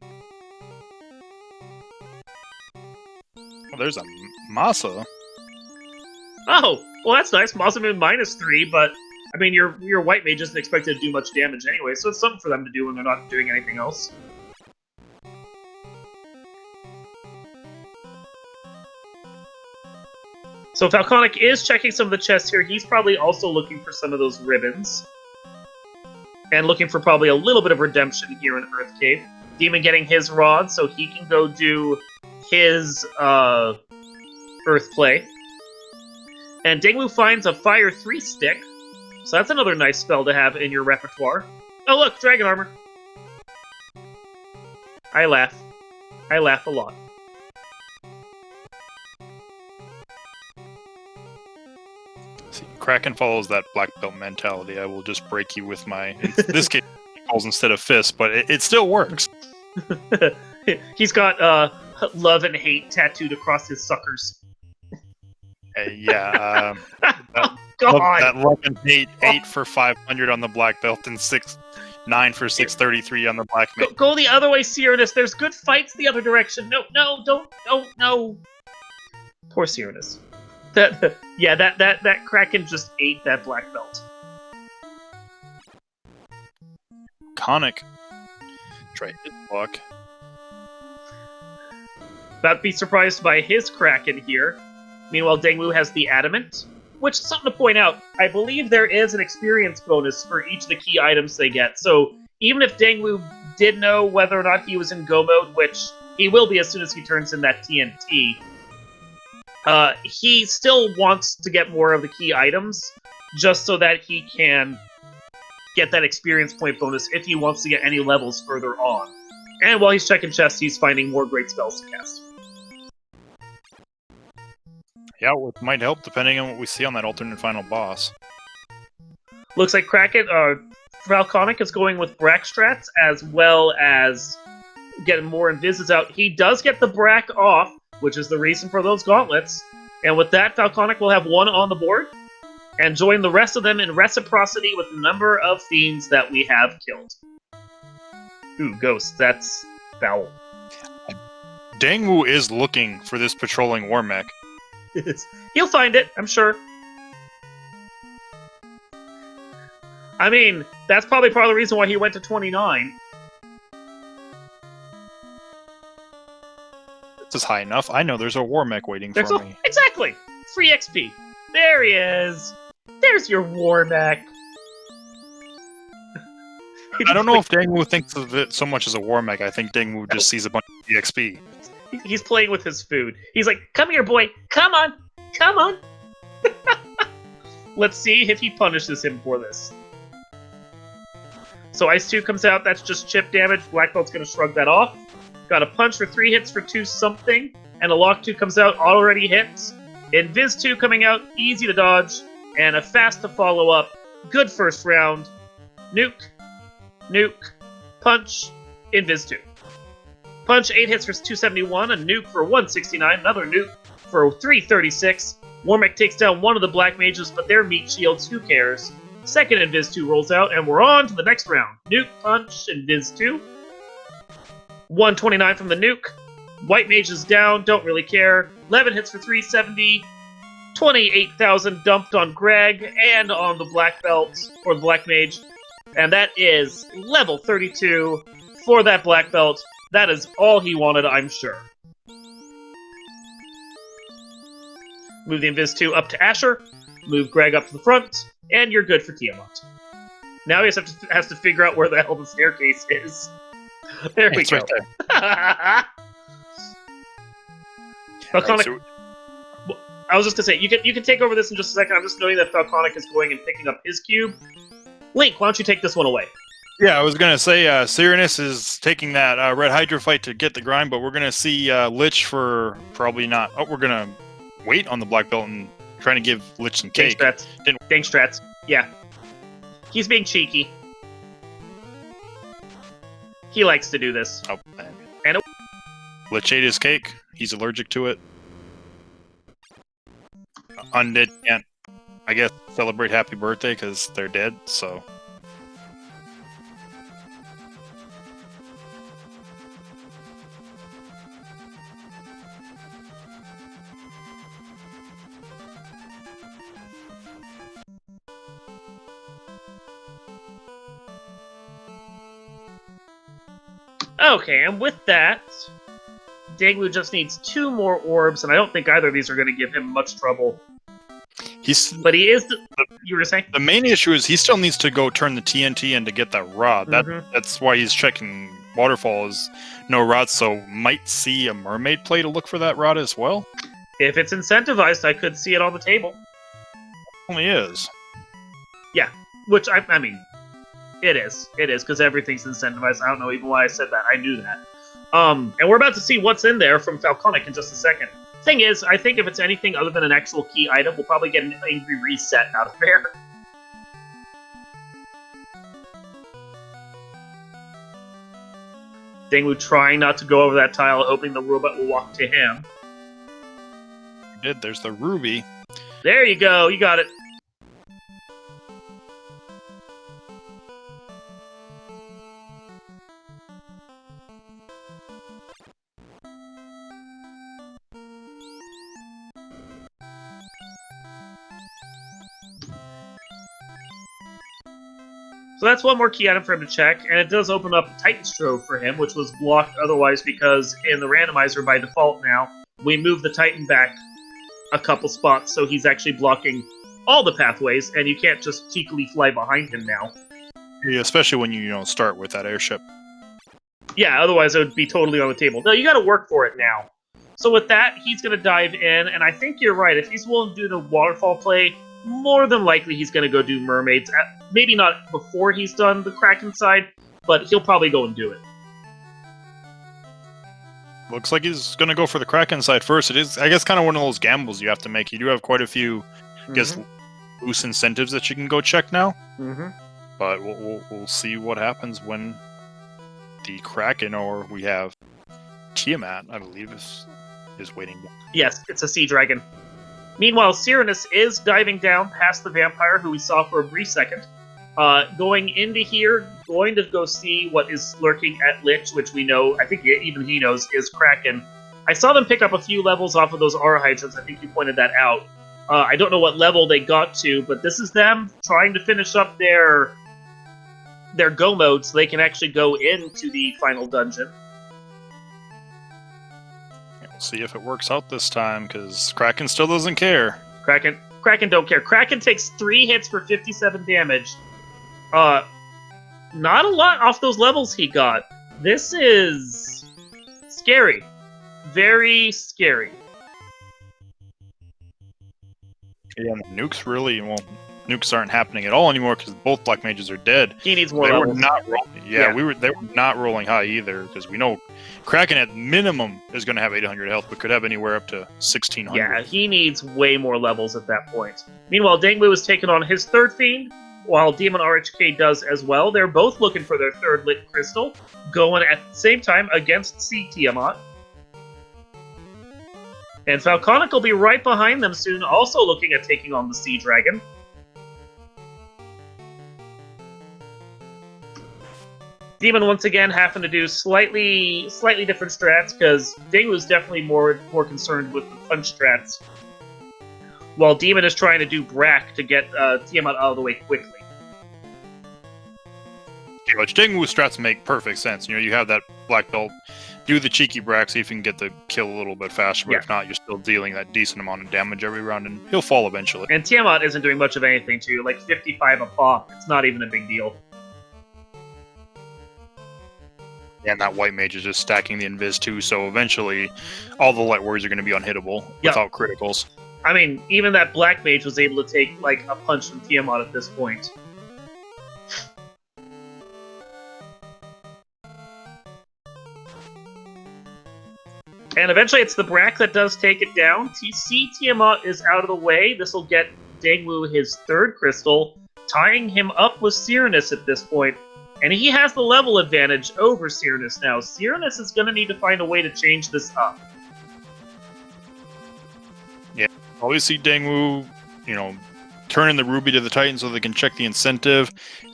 B: Well, there's a Masa.
A: Oh, well that's nice. Masamune -3, but I mean your white mage isn't expected to do much damage anyway, so it's something for them to do when they're not doing anything else. So Falconic is checking some of the chests here. He's probably also looking for some of those ribbons. And looking for probably a little bit of redemption here in Earth Cave. Demon getting his rod so he can go do his Earth play. And Dingwu finds a Fire 3 stick. So that's another nice spell to have in your repertoire. Oh look, Dragon Armor. I laugh. I laugh a lot.
B: See, Kraken follows that black belt mentality. I will just break you with my... In this case, calls instead of fists, but it still works.
A: He's got love and hate tattooed across his suckers.
B: Yeah.
A: God.
B: That love and hate, 8 for 500 on the black belt and 9 for 633 on the black mage.
A: Go the other way, Cyrus. There's good fights the other direction. No, no. Poor Cyrus. That Kraken just ate that black belt.
B: Conic. Try his luck.
A: Not be surprised by his Kraken here. Meanwhile, Dengwu has the Adamant, which is something to point out. I believe there is an experience bonus for each of the key items they get. So even if Dengwu did know whether or not he was in Go mode, which he will be as soon as he turns in that TNT, he still wants to get more of the key items, just so that he can get that experience point bonus if he wants to get any levels further on. And while he's checking chests, he's finding more great spells to cast.
B: Yeah, which might help depending on what we see on that alternate final boss.
A: Looks like Kraken, Falconic is going with Brack strats as well as getting more Invises out. He does get the Brack off, which is the reason for those gauntlets. And with that, Falconic will have 1 on the board and join the rest of them in reciprocity with the number of fiends that we have killed. Ooh, ghosts. That's foul.
B: Dangwu is looking for this patrolling war mech.
A: He'll find it, I'm sure. I mean, that's probably part of the reason why he went to 29.
B: This is high enough. I know there's a war mech waiting for me.
A: Exactly! Free XP. There he is. There's your war mech.
B: I don't know if Dangwu thinks of it so much as a war mech. I think Dangwu just sees a bunch of EXP.
A: He's playing with his food. He's like, come here, boy. Come on. Come on. Let's see if he punishes him for this. So Ice 2 comes out. That's just chip damage. Black Belt's going to shrug that off. Got a punch for 3 hits for 2 something. And a Lock 2 comes out. Already hits. Invis 2 coming out. Easy to dodge. And a fast to follow up. Good first round. Nuke. Nuke. Punch. Invis 2. Punch, 8 hits for 271, a nuke for 169, another nuke for 336. Warmech takes down one of the black mages, but their meat shields, who cares? Second Invis 2 rolls out, and we're on to the next round. Nuke, punch, Invis 2. 129 from the nuke. White mage is down, don't really care. 11 hits for 370. 28,000 dumped on Greg and on the black belt, or the black mage. And that is level 32 for that black belt. That is all he wanted, I'm sure. Move the Invis 2 up to Asher. Move Greg up to the front. And you're good for Tiamat. Now he has to figure out where the hell the staircase is. There we go. Right there. Falconic. Right, so... I was just going to say, you can take over this in just a second. I'm just knowing that Falconic is going and picking up his cube. Link, why don't you take this one away?
B: Yeah, I was going to say, Cyrenus is taking that Red Hydra fight to get the grind, but we're going to see Lich for probably not... Oh, we're going to wait on the black belt and trying to give Lich some cake.
A: Thanks, Strats. Yeah. He's being cheeky. He likes to do this.
B: Oh, and Lich ate his cake. He's allergic to it. Undead can't, I guess, celebrate happy birthday because they're dead, so...
A: Okay, and with that, Danglu just needs 2 more orbs, and I don't think either of these are going to give him much trouble. But he is. You were saying?
B: The main issue is he still needs to go turn the TNT in to get that rod. That's why he's checking waterfall is no rod, so might see a mermaid play to look for that rod as well.
A: If it's incentivized, I could see it on the table.
B: Only is.
A: Yeah, which I mean, it is because everything's incentivized. I don't know even why I said that. I knew that. And we're about to see what's in there from Falconic in just a second. Thing is, I think if it's anything other than an actual key item, we'll probably get an angry reset out of there. Danglu trying not to go over that tile, hoping the robot will walk to him.
B: There's the ruby.
A: There you go, you got it. So that's one more key item for him to check, and it does open up Titan's Trove for him, which was blocked otherwise because in the randomizer by default now, we move the Titan back a couple spots, so he's actually blocking all the pathways, and you can't just cheekily fly behind him now.
B: Yeah, especially when you start with that airship.
A: Yeah, otherwise it would be totally on the table. No, you gotta work for it now. So with that, he's gonna dive in, and I think you're right. If he's willing to do the waterfall play, more than likely he's gonna go do mermaids. Maybe not before he's done the Kraken side, but he'll probably go and do it.
B: Looks like he's going to go for the Kraken side first. It is, I guess, kind of one of those gambles you have to make. You do have quite a few, I guess, loose incentives that you can go check now. But we'll see what happens when the Kraken, or we have Tiamat, I believe, is waiting.
A: Yes, it's a sea dragon. Meanwhile, Cyranus is diving down past the vampire, who we saw for a brief second. Going into here, going to go see what is lurking at Lich, which we know, I think even he knows, is Kraken. I saw them pick up a few levels off of those aura hydrants. I think you pointed that out. I don't know what level they got to, but this is them trying to finish up their go mode so they can actually go into the final dungeon.
B: We'll see if it works out this time, because Kraken still doesn't care.
A: Kraken don't care. Kraken takes 3 hits for 57 damage. Not a lot off those levels he got. This is scary. Very scary.
B: Yeah, the nukes really, nukes aren't happening at all anymore because both black mages are dead.
A: He needs more levels.
B: Were not rolling. Yeah, they were not rolling high either, because we know Kraken at minimum is going to have 800 health, but could have anywhere up to 1600.
A: Yeah, he needs way more levels at that point. Meanwhile, Danglu is taking on his 3rd Fiend, while Demon RHK does as well. They're both looking for their 3rd lit crystal, going at the same time against Sea Tiamat. And Falconic will be right behind them soon, also looking at taking on the Sea Dragon. Demon once again having to do slightly different strats, because Danglu is definitely more concerned with the punch strats, while Demon is trying to do Brack to get Tiamat out of the way quickly.
B: Yeah, which Danglu strats make perfect sense. You have that black belt, do the cheeky Brack, see if you can get the kill a little bit faster, but if not, you're still dealing that decent amount of damage every round, and he'll fall eventually.
A: And Tiamat isn't doing much of anything too, like 55 a pop. It's not even a big deal.
B: And that white mage is just stacking the invis too, so eventually all the light warriors are going to be unhittable without criticals.
A: I mean, even that black mage was able to take like a punch from Tiamat at this point. And eventually it's the Brack that does take it down. TC Tiamat is out of the way. This will get Danglu his 3rd crystal, tying him up with Cyranus at this point. And he has the level advantage over Cyranus now. Cyranus is going to need to find a way to change this up.
B: Yeah, always see Danglu, turning the ruby to the Titan so they can check the incentive.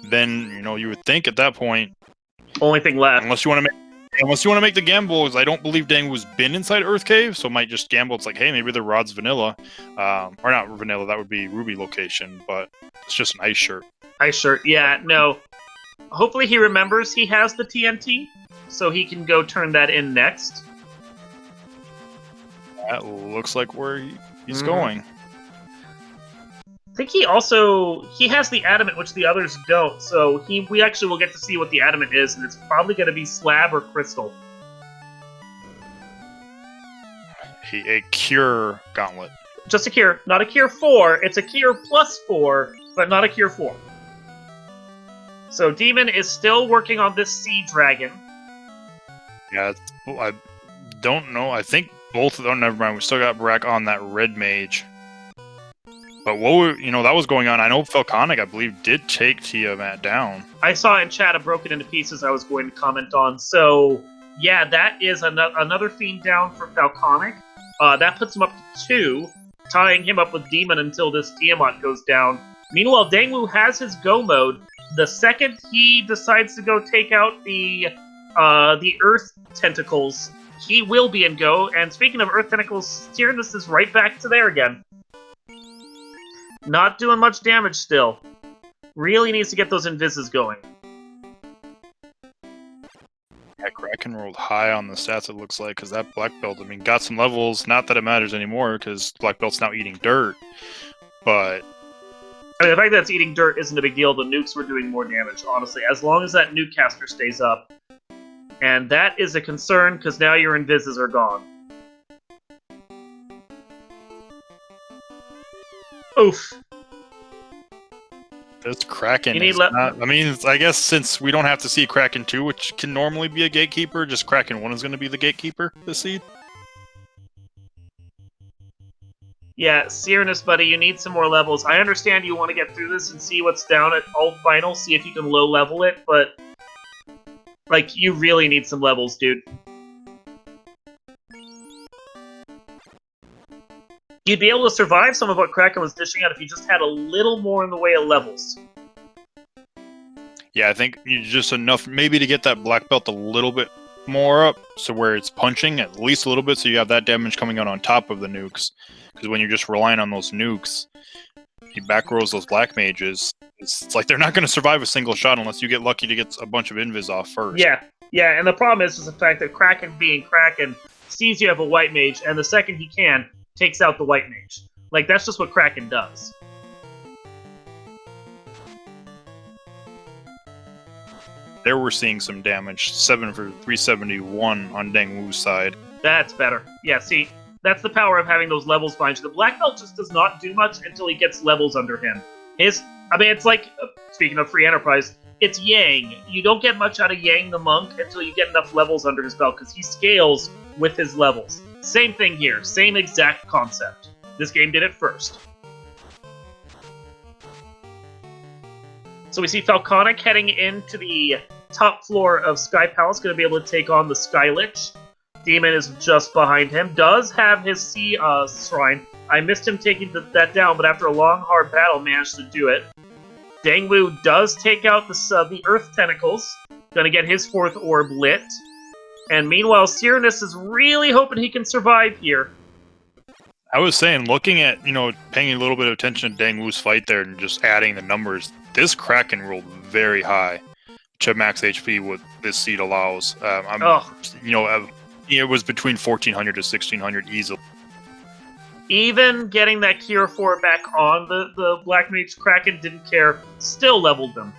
B: Then, you would think at that point,
A: only thing left,
B: unless you want to make the gamble, is I don't believe Danglu's been inside Earth Cave, so might just gamble. It's like, hey, maybe the rod's vanilla, or not vanilla. That would be ruby location, but it's just an ice shirt.
A: Ice shirt, yeah, no. Hopefully he remembers he has the TNT. so he can go turn that in next.
B: That looks like where he's going.
A: I think he has the adamant, which the others don't. So we actually will get to see what the adamant is, and it's probably going to be slab or crystal.
B: A cure gauntlet.
A: Just a cure, not a cure 4. It's a cure +4, but not a cure 4. So Demon is still working on this sea dragon.
B: Yeah, I don't know. I think both of them. Never mind. We still got Brack on that red mage. But that was going on. I know Falconic, I believe, did take Tiamat down.
A: I saw in chat a broken into pieces I was going to comment on. So, yeah, that is another fiend down for Falconic. That puts him up to 2, tying him up with Demon until this Tiamat goes down. Meanwhile, Dangwoo has his go mode. The second he decides to go take out the Earth Tentacles, he will be in go. And speaking of Earth Tentacles, Tyrannus is right back to there again. Not doing much damage still. Really needs to get those invises going.
B: Yeah, Kraken rolled high on the stats, it looks like, because that Black Belt, got some levels. Not that it matters anymore, because Black Belt's now eating dirt. But
A: the fact that it's eating dirt isn't a big deal. The nukes were doing more damage, honestly. As long as that nuke caster stays up. And that is a concern, because now your invises are gone. Oof.
B: This Kraken is not... I guess since we don't have to see Kraken 2, which can normally be a gatekeeper, just Kraken 1 is going to be the gatekeeper this seed.
A: Yeah, Cyrannus, buddy, you need some more levels. I understand you want to get through this and see what's down at all final, see if you can low level it, but... you really need some levels, dude. You'd be able to survive some of what Kraken was dishing out if you just had a little more in the way of levels.
B: Yeah, I think you just enough maybe to get that Black Belt a little bit more up, so where it's punching at least a little bit, so you have that damage coming out on top of the nukes. Because when you're just relying on those nukes, you back rolls those Black Mages. It's like they're not going to survive a single shot unless you get lucky to get a bunch of invis off first.
A: Yeah, and the problem is the fact that Kraken being Kraken sees you have a White Mage, and the second he can, takes out the White Mage. That's just what Kraken does.
B: There we're seeing some damage. 7 for 371 on Dangwoo's side.
A: That's better. Yeah, see, that's the power of having those levels behind you. The Black Belt just does not do much until he gets levels under him. It's like, speaking of free enterprise, it's Yang. You don't get much out of Yang the Monk until you get enough levels under his belt, because he scales with his levels. Same thing here, same exact concept. This game did it first. So we see Falconic heading into the top floor of Sky Palace, going to be able to take on the Sky Lich. Demon is just behind him, does have his Sea Shrine. I missed him taking that down, but after a long, hard battle, managed to do it. Dangwoo does take out the Earth Tentacles, going to get his 4th orb lit. And meanwhile, Cyrannus is really hoping he can survive here.
B: I was saying, looking at, paying a little bit of attention to Dangwoo's fight there and just adding the numbers, this Kraken rolled very high. To max HP what this seed allows. It was between 1,400 to 1,600 easily.
A: Even getting that Cure 4 back on the Black Mage, Kraken didn't care, still leveled them.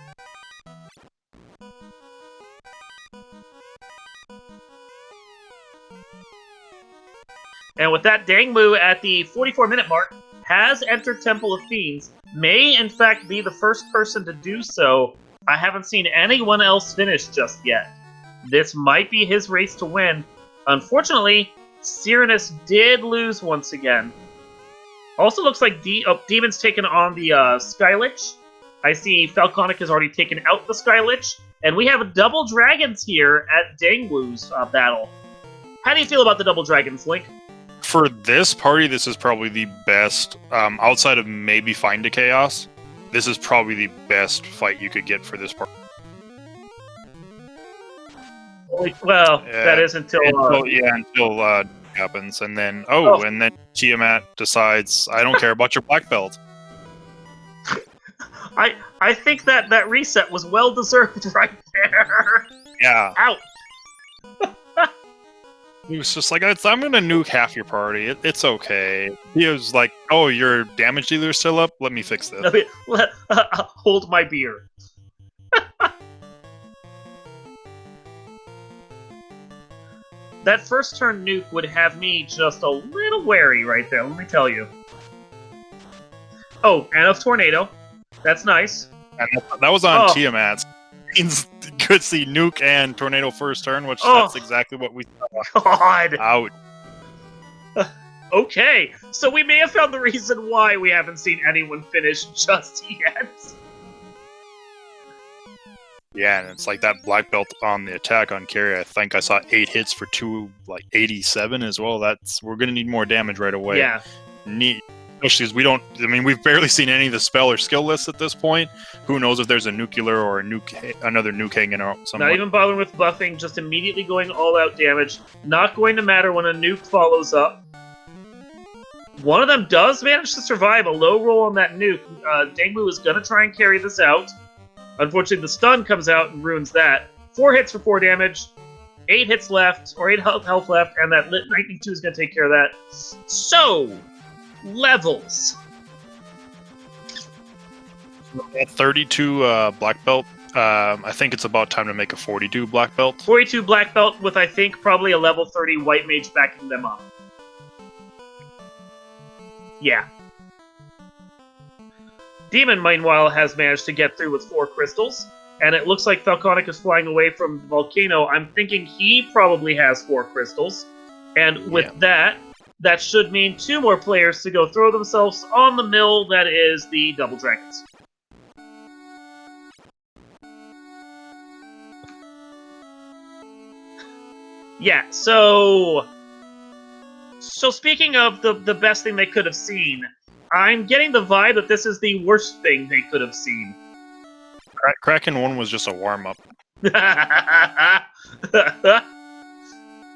A: And with that, Dangwoo at the 44-minute mark has entered Temple of Fiends, may in fact be the first person to do so. I haven't seen anyone else finish just yet. This might be his race to win. Unfortunately, Cyrannus did lose once again. Also looks like Demon's taken on the Sky Lich. I see Falconic has already taken out the Sky Lich. And we have double dragons here at Dangwoo's battle. How do you feel about the double dragons, Link?
B: For this party, this is probably the best, outside of maybe Find a Chaos. This is probably the best fight you could get for this part.
A: Well, that is until
B: happens, and then and then Tiamat decides, I don't care about your Black Belt.
A: I think that reset was well deserved right there.
B: Yeah.
A: Ouch.
B: He was just like, I'm going to nuke half your party. It's okay. He was like, oh, your damage dealer's still up? Let me fix this.
A: Hold my beer. That first turn nuke would have me just a little wary right there, let me tell you. Oh, and a tornado. That's nice.
B: And that was on Tiamat's. Means could see nuke and tornado first turn, which that's exactly what we saw.
A: God.
B: Out.
A: Okay, so we may have found the reason why we haven't seen anyone finish just yet.
B: Yeah, and it's like that black belt on the attack on carry. I think I saw 8 hits for 287 as well. We're gonna need more damage right away.
A: Yeah.
B: Especially as we don't. I mean, we've barely seen any of the spell or skill lists at this point. Who knows if there's a nuclear or another nuke hanging out somewhere.
A: Not even bothering with buffing, just immediately going all out damage. Not going to matter when a nuke follows up. One of them does manage to survive a low roll on that nuke. Dangwu is going to try and carry this out. Unfortunately, the stun comes out and ruins that. 4 hits for 4 damage. 8 hits left, or 8 health left, and that Lightning 2 is going to take care of that. So, levels.
B: At 32 black belt, I think it's about time to make a 42 black belt.
A: 42 black belt with, I think, probably a level 30 white mage backing them up. Yeah. Demon, meanwhile, has managed to get through with 4 crystals, and it looks like Falconic is flying away from the volcano. I'm thinking he probably has 4 crystals, and with that should mean 2 more players to go throw themselves on the mill that is the Double Dragons. Yeah, so speaking of the best thing they could have seen, I'm getting the vibe that this is the worst thing they could have seen.
B: Kraken 1 was just a warm-up.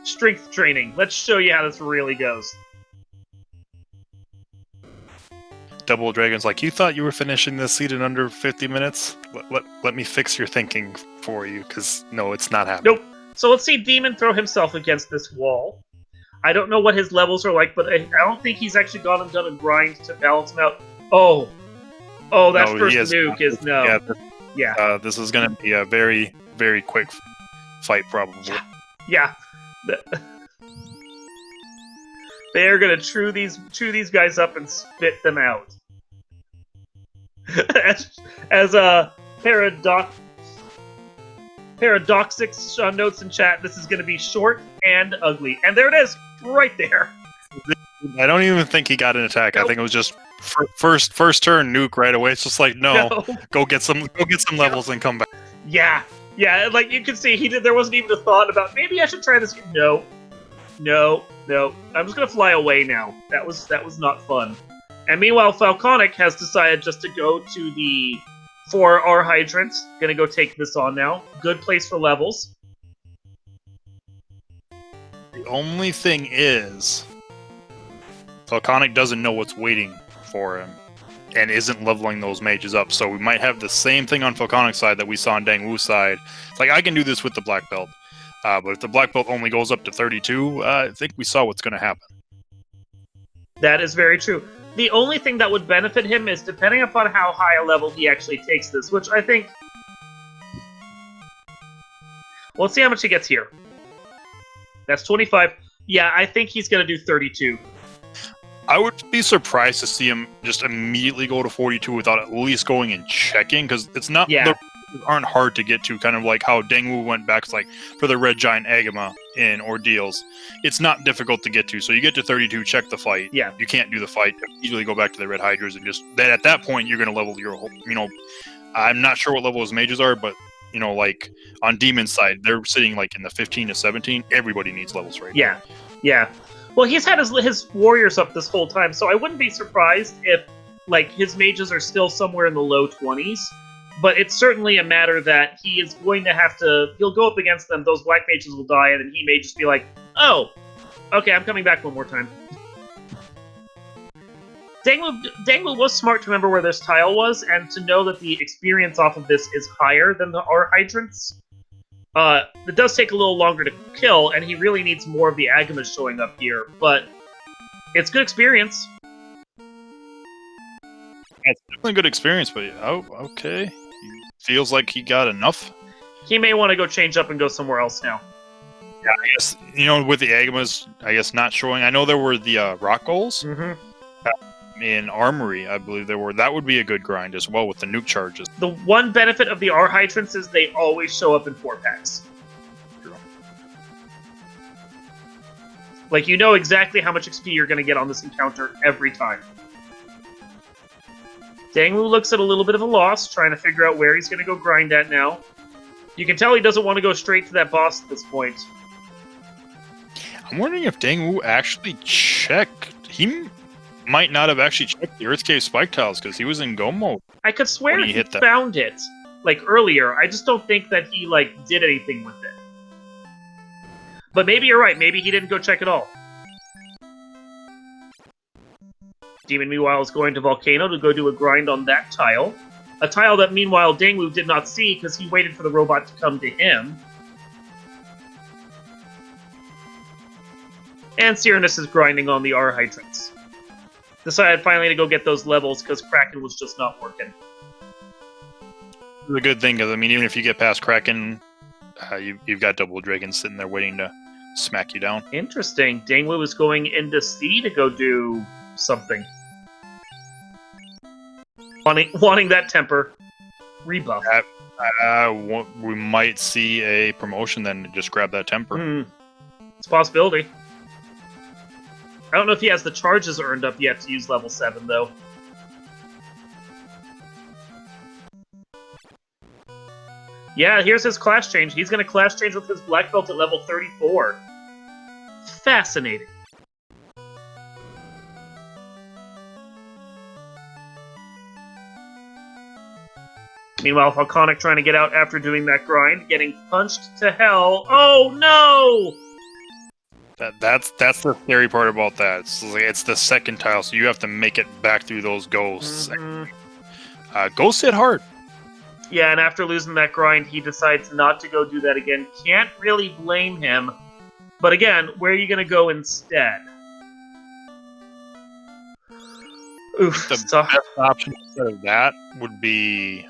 A: Strength training. Let's show you how this really goes.
B: Double Dragon's like, you thought you were finishing this seed in under 50 minutes? Let me fix your thinking for you, because no, it's not happening.
A: Nope. So let's see Demon throw himself against this wall. I don't know what his levels are like, but I don't think he's actually gone and done a grind to balance him out. Oh, that first nuke is no.
B: Yeah. This is going to be a very, very quick fight, probably.
A: Yeah. They are going to chew these guys up and spit them out. as Paradoxics notes in chat, this is going to be short and ugly. And there it is, right there.
B: I don't even think he got an attack. Nope. I think it was just first turn nuke right away. It's just like, no. Go get some levels and come back.
A: Yeah, like you can see, there wasn't even a thought about, maybe I should try this. No. I'm just going to fly away now. That was not fun. And meanwhile, Falconic has decided just to go to the 4R hydrant. Gonna go take this on now. Good place for levels.
B: The only thing is, Falconic doesn't know what's waiting for him and isn't leveling those mages up. So we might have the same thing on Falconic's side that we saw on Dangwu's side. It's like, I can do this with the black belt. But if the black belt only goes up to 32, I think we saw what's going to happen.
A: That is very true. The only thing that would benefit him is depending upon how high a level he actually takes this, which I think... Well, let's see how much he gets here. That's 25. Yeah, I think he's going to do 32.
B: I would be surprised to see him just immediately go to 42 without at least going and checking, because it's not...
A: Yeah.
B: Aren't hard to get to, kind of like how Dangwu went back like for the Red Giant Agama in Ordeals. It's not difficult to get to, so you get to 32, check the fight.
A: Yeah.
B: You can't do the fight, usually go back to the Red Hydras and just... Then at that point, you're going to level your whole... I'm not sure what level his mages are, but, like on Demon's side, they're sitting like in the 15 to 17. Everybody needs levels right now.
A: Yeah. Well, he's had his warriors up this whole time, so I wouldn't be surprised if, like, his mages are still somewhere in the low 20s. But it's certainly a matter that he is going to have to... He'll go up against them, those black mages will die, and then he may just be like, oh, okay, I'm coming back one more time. Dangwu was smart to remember where this tile was, and to know that the experience off of this is higher than the R hydrants. It does take a little longer to kill, and he really needs more of the Agamas showing up here, but it's good experience.
B: It's definitely a good experience, but okay. He feels like he got enough.
A: He may want to go change up and go somewhere else now.
B: Yeah, I guess, with the Agamas, I guess not showing. I know there were the rock goals.
A: Mm-hmm.
B: In Armory, I believe there were. That would be a good grind as well with the nuke charges.
A: The one benefit of the R hydrants is they always show up in 4-packs.
B: True.
A: Like, you know exactly how much XP you're going to get on this encounter every time. Dangwoo looks at a little bit of a loss, trying to figure out where he's going to go grind at now. You can tell he doesn't want to go straight to that boss at this point.
B: I'm wondering if Dangwoo actually checked. He might not have actually checked the Earth Cave spike tiles because he was in go mode.
A: I could swear
B: When
A: he
B: he hit that.
A: found it, like, earlier. I just don't think that he, like, did anything with it. But maybe you're right. Maybe he didn't go check at all. Demon, meanwhile, is going to Volcano to go do a grind on that tile. A tile that, meanwhile, Dangwoo did not see because he waited for the robot to come to him. And Cyrannus is grinding on the R hydrants. Decided finally to go get those levels because Kraken was just not working.
B: It's a good thing because, I mean, even if you get past Kraken, you've got Double Dragons sitting there waiting to smack you down.
A: Interesting. Dangwoo is going into C to go do something. Wanting that temper rebuff.
B: We might see a promotion then to just grab that temper.
A: It's a possibility. I don't know if he has the charges earned up yet to use level 7, though. Yeah, here's his class change. He's going to class change with his black belt at level 34. Fascinating. Meanwhile, Falconic trying to get out after doing that grind, getting punched to hell. Oh no!
B: That's the scary part about that. It's the second tile, so you have to make it back through those ghosts. Ghosts hit hard.
A: Yeah, and after losing that grind, he decides not to go do that again. Can't really blame him. But again, where are you going to go instead? Oof.
B: The best option instead of that would be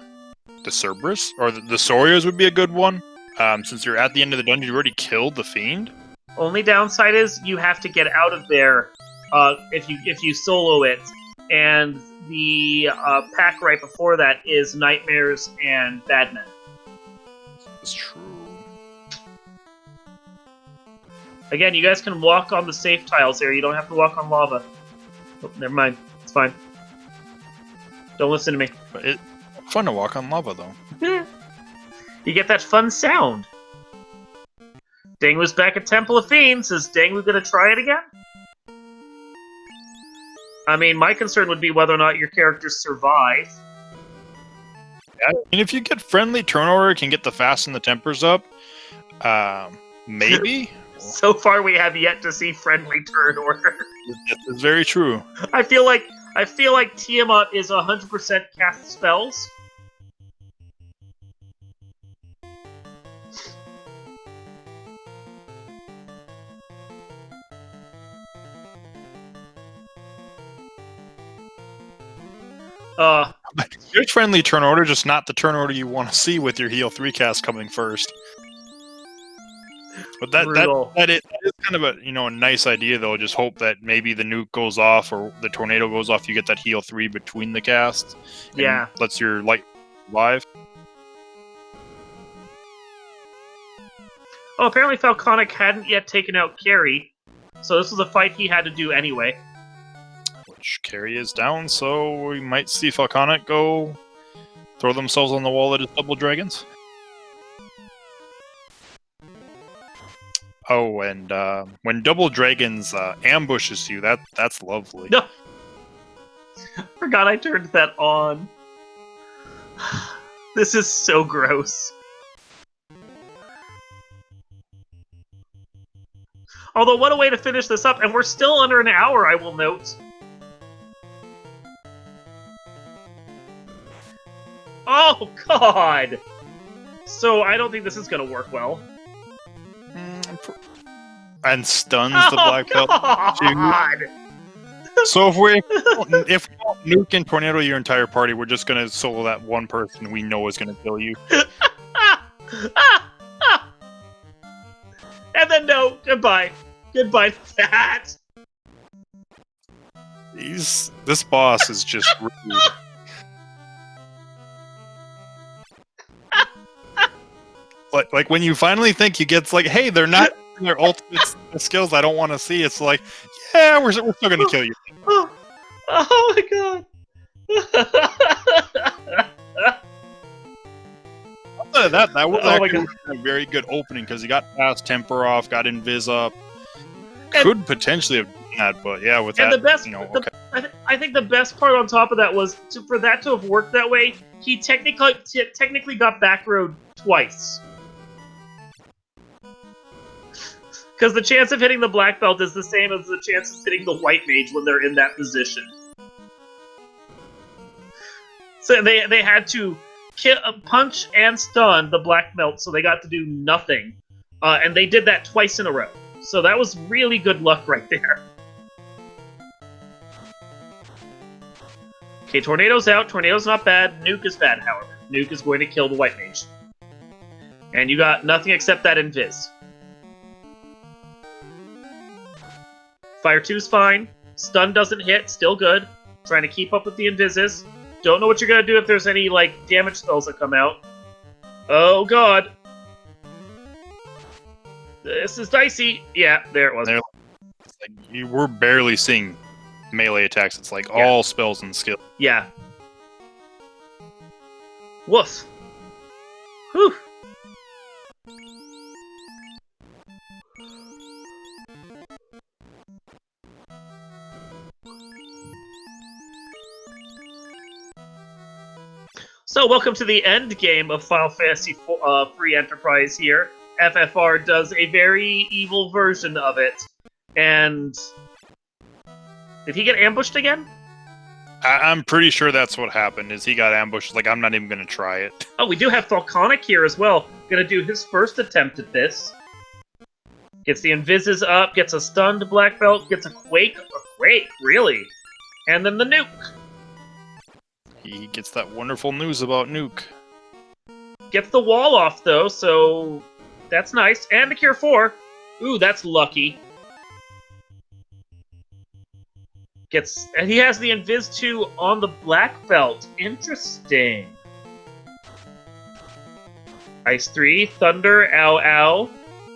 B: the Cerberus, or the Saurians would be a good one. Since you're at the end of the dungeon, you already killed the Fiend.
A: Only downside is you have to get out of there if you solo it, and the pack right before that is Nightmares and Badmen.
B: That's true.
A: Again, you guys can walk on the safe tiles there. You don't have to walk on lava. Oh, never mind. It's fine. Don't listen to me.
B: But it's fun to walk on lava, though.
A: You get that fun sound. Dangwoo's back at Temple of Fiends. Is Dangwoo going to try it again? I mean, my concern would be whether or not your characters survive.
B: I mean, if you get friendly turn order, can get the fast and the tempers up. Maybe.
A: So far, we have yet to see friendly turn order.
B: It's very true.
A: I feel like Tiamat is 100% cast spells.
B: There's friendly turn order, just not the turn order you want to see with your heal 3 cast coming first. But that is kind of a nice idea though. Just hope that maybe the nuke goes off or the tornado goes off. You get that heal 3 between the casts.
A: Yeah,
B: lets your light live.
A: Oh, apparently Falconic hadn't yet taken out Carrie, so this was a fight he had to do anyway.
B: Which Carrie is down, so we might see Falconic go throw themselves on the wall at his double dragons. Oh, and when double dragons ambushes you, that's lovely.
A: No, forgot I turned that on. This is so gross. Although, what a way to finish this up, and we're still under an hour, I will note. Oh, God! So I don't think this is going to work well.
B: And stuns the black belt.
A: God!
B: So if we don't nuke and tornado your entire party, we're just gonna solo that one person we know is gonna kill you.
A: And then no, goodbye to that.
B: This boss is just rude. like when you finally think you get like, hey, they're not their ultimate skills. I don't want to see. It's like, yeah, we're still gonna kill you.
A: Oh my god.
B: That was actually a very good opening because he got past temper off, got invis up. Could potentially have done that, but yeah, with that,
A: the best,
B: okay.
A: I think the best part on top of that was for that to have worked that way. He technically got back road twice. Because the chance of hitting the black belt is the same as the chance of hitting the white mage when they're in that position. So they had to punch and stun the black belt, so they got to do nothing. And they did that twice in a row. So that was really good luck right there. Okay, Tornado's out. Tornado's not bad. Nuke is bad, however. Nuke is going to kill the white mage. And you got nothing except that invis. Fire 2's fine. Stun doesn't hit, still good. Trying to keep up with the invises. Don't know what you're gonna do if there's any, like, damage spells that come out. Oh god. This is dicey. Yeah, there it was.
B: You were barely seeing melee attacks. It's like all spells and skill.
A: Yeah. Woof. Whew. So, welcome to the end game of Final Fantasy Free Enterprise here. FFR does a very evil version of it. And... did he get ambushed again?
B: I'm pretty sure that's what happened, is he got ambushed. Like, I'm not even going to try it.
A: Oh, we do have Falconic here as well. Gonna do his first attempt at this. Gets the invises up, gets a stunned black belt, gets a quake. A quake, really? And then the nuke.
B: He gets that wonderful news about nuke.
A: Gets the wall off, though, so that's nice. And the Cure 4. Ooh, that's lucky. And he has the Invis 2 on the black belt. Interesting. Ice 3, Thunder, ow, ow.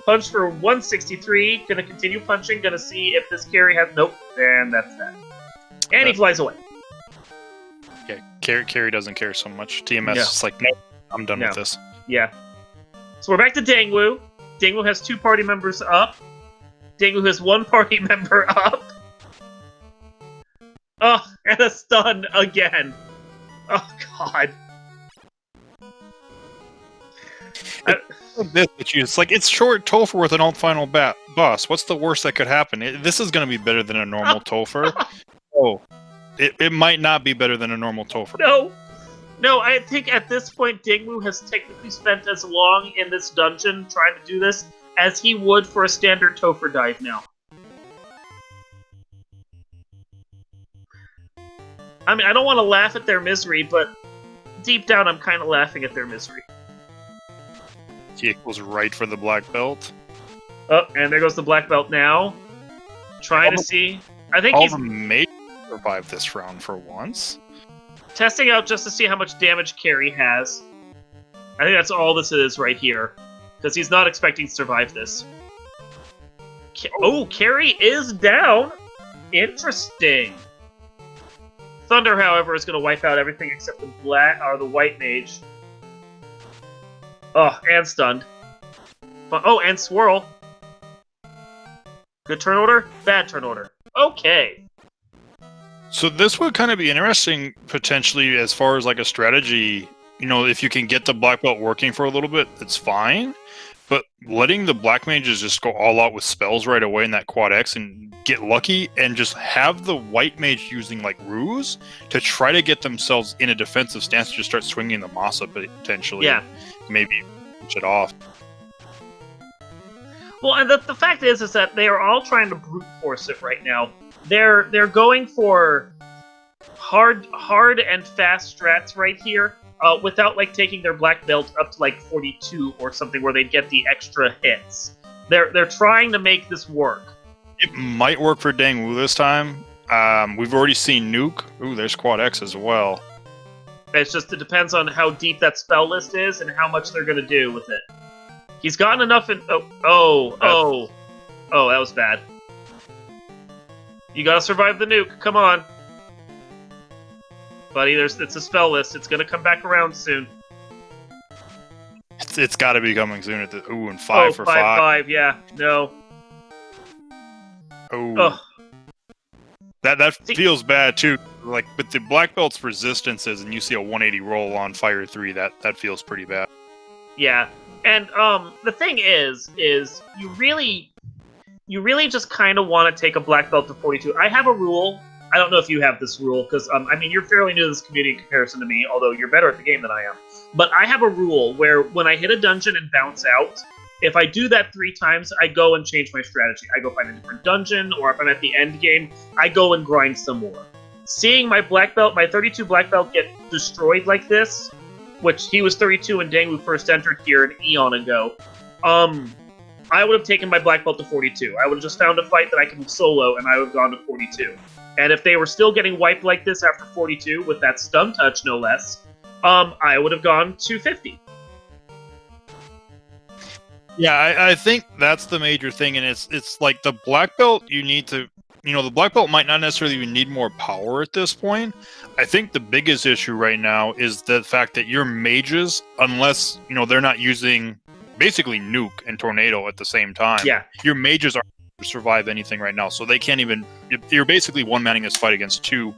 A: Punch for 163. Gonna continue punching. Gonna see if this carry has... nope. And that's that. And he flies away.
B: Yeah, Carrie doesn't care so much. TMS is just like, nope, I'm done with this.
A: Yeah. So we're back to Dangwu. Dangwu has 2 party members up. Dangwu has 1 party member up. Oh, and a stun again. Oh, God.
B: It's like, it's short Topher with an alt final boss. What's the worst that could happen? This is going to be better than a normal Topher. Oh. It might not be better than a normal Topher.
A: No, I think at this point, Dingwu has technically spent as long in this dungeon trying to do this as he would for a standard Topher dive now. I mean, I don't want to laugh at their misery, but deep down I'm kind of laughing at their misery.
B: He goes right for the black belt.
A: Oh, and there goes the black belt now. Trying to see... I think he's...
B: survive this round for once.
A: Testing out just to see how much damage Carrie has. I think that's all this is right here. Because he's not expecting to survive this. Oh, Carrie is down! Interesting. Thunder, however, is going to wipe out everything except the white mage. Oh, and stunned. Oh, and swirl. Good turn order, bad turn order. Okay.
B: So this would kind of be interesting, potentially, as far as like a strategy. You know, if you can get the black belt working for a little bit, it's fine. But letting the black mages just go all out with spells right away in that quad X and get lucky, and just have the white mage using like ruse to try to get themselves in a defensive stance to just start swinging the Masa potentially.
A: Yeah.
B: Maybe finish it off.
A: Well, and the fact is that they are all trying to brute force it right now. They're going for hard and fast strats right here, without like taking their black belt up to like 42 or something where they'd get the extra hits. They're trying to make this work.
B: It might work for Dangwoo this time. We've already seen Nuke. Ooh, there's Quad X as well.
A: It's just, it depends on how deep that spell list is and how much they're going to do with it. He's gotten enough in... Oh, that was bad. You gotta survive the nuke, come on. Buddy, it's a spell list, it's gonna come back around soon.
B: It's gotta be coming soon at the... Ooh, and 5 for 5.
A: 5, yeah, no.
B: Oh. That feels bad too. Like with the black belt's resistances, and you see a 180 roll on Fire 3, that feels pretty bad.
A: Yeah, and the thing is you really just kind of want to take a black belt to 42. I have a rule. I don't know if you have this rule because I mean you're fairly new to this community in comparison to me, although you're better at the game than I am. But I have a rule where when I hit a dungeon and bounce out, if I do that 3 times, I go and change my strategy. I go find a different dungeon, or if I'm at the end game, I go and grind some more. Seeing my black belt, my 32 black belt, get destroyed like this, which he was 32 when Dangwoo first entered here an eon ago, I would have taken my black belt to 42. I would have just found a fight that I can solo, and I would have gone to 42. And if they were still getting wiped like this after 42, with that stun touch no less, I would have gone to 50.
B: Yeah, I think that's the major thing, and it's like the black belt, you need to... the black belt might not necessarily even need more power at this point. I think the biggest issue right now is the fact that your mages, unless, they're not using basically Nuke and Tornado at the same time, your mages aren't able to survive anything right now, so they can't even... You're basically one-manning this fight against 2,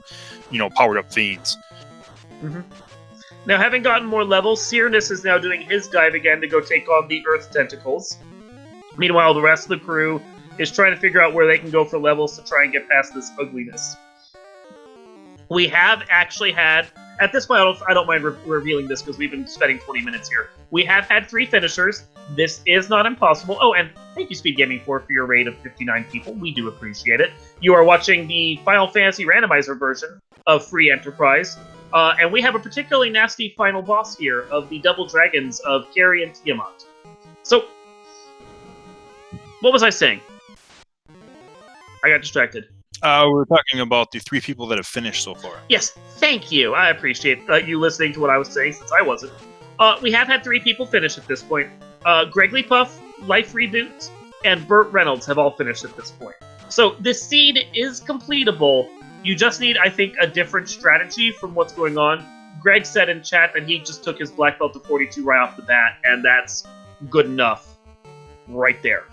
B: powered-up fiends.
A: Mm-hmm. Now, having gotten more levels, Cyrnus is now doing his dive again to go take on the Earth Tentacles. Meanwhile, the rest of the crew is trying to figure out where they can go for levels to try and get past this ugliness. We have actually had, at this point, I don't mind revealing this because we've been spending 20 minutes here. We have had 3 finishers. This is not impossible. Oh, and thank you, Speed Gaming 4, for your raid of 59 people. We do appreciate it. You are watching the Final Fantasy Randomizer version of Free Enterprise. And we have a particularly nasty final boss here of the Double Dragons of Carrie and Tiamat. So, what was I saying? I got distracted.
B: We were talking about the 3 people that have finished so far.
A: Yes, thank you. I appreciate you listening to what I was saying since I wasn't. We have had 3 people finish at this point. Gregley Puff, Life Reboot, and Burt Reynolds have all finished at this point. So this seed is completable. You just need, I think, a different strategy from what's going on. Greg said in chat that he just took his black belt to 42 right off the bat, and that's good enough right there.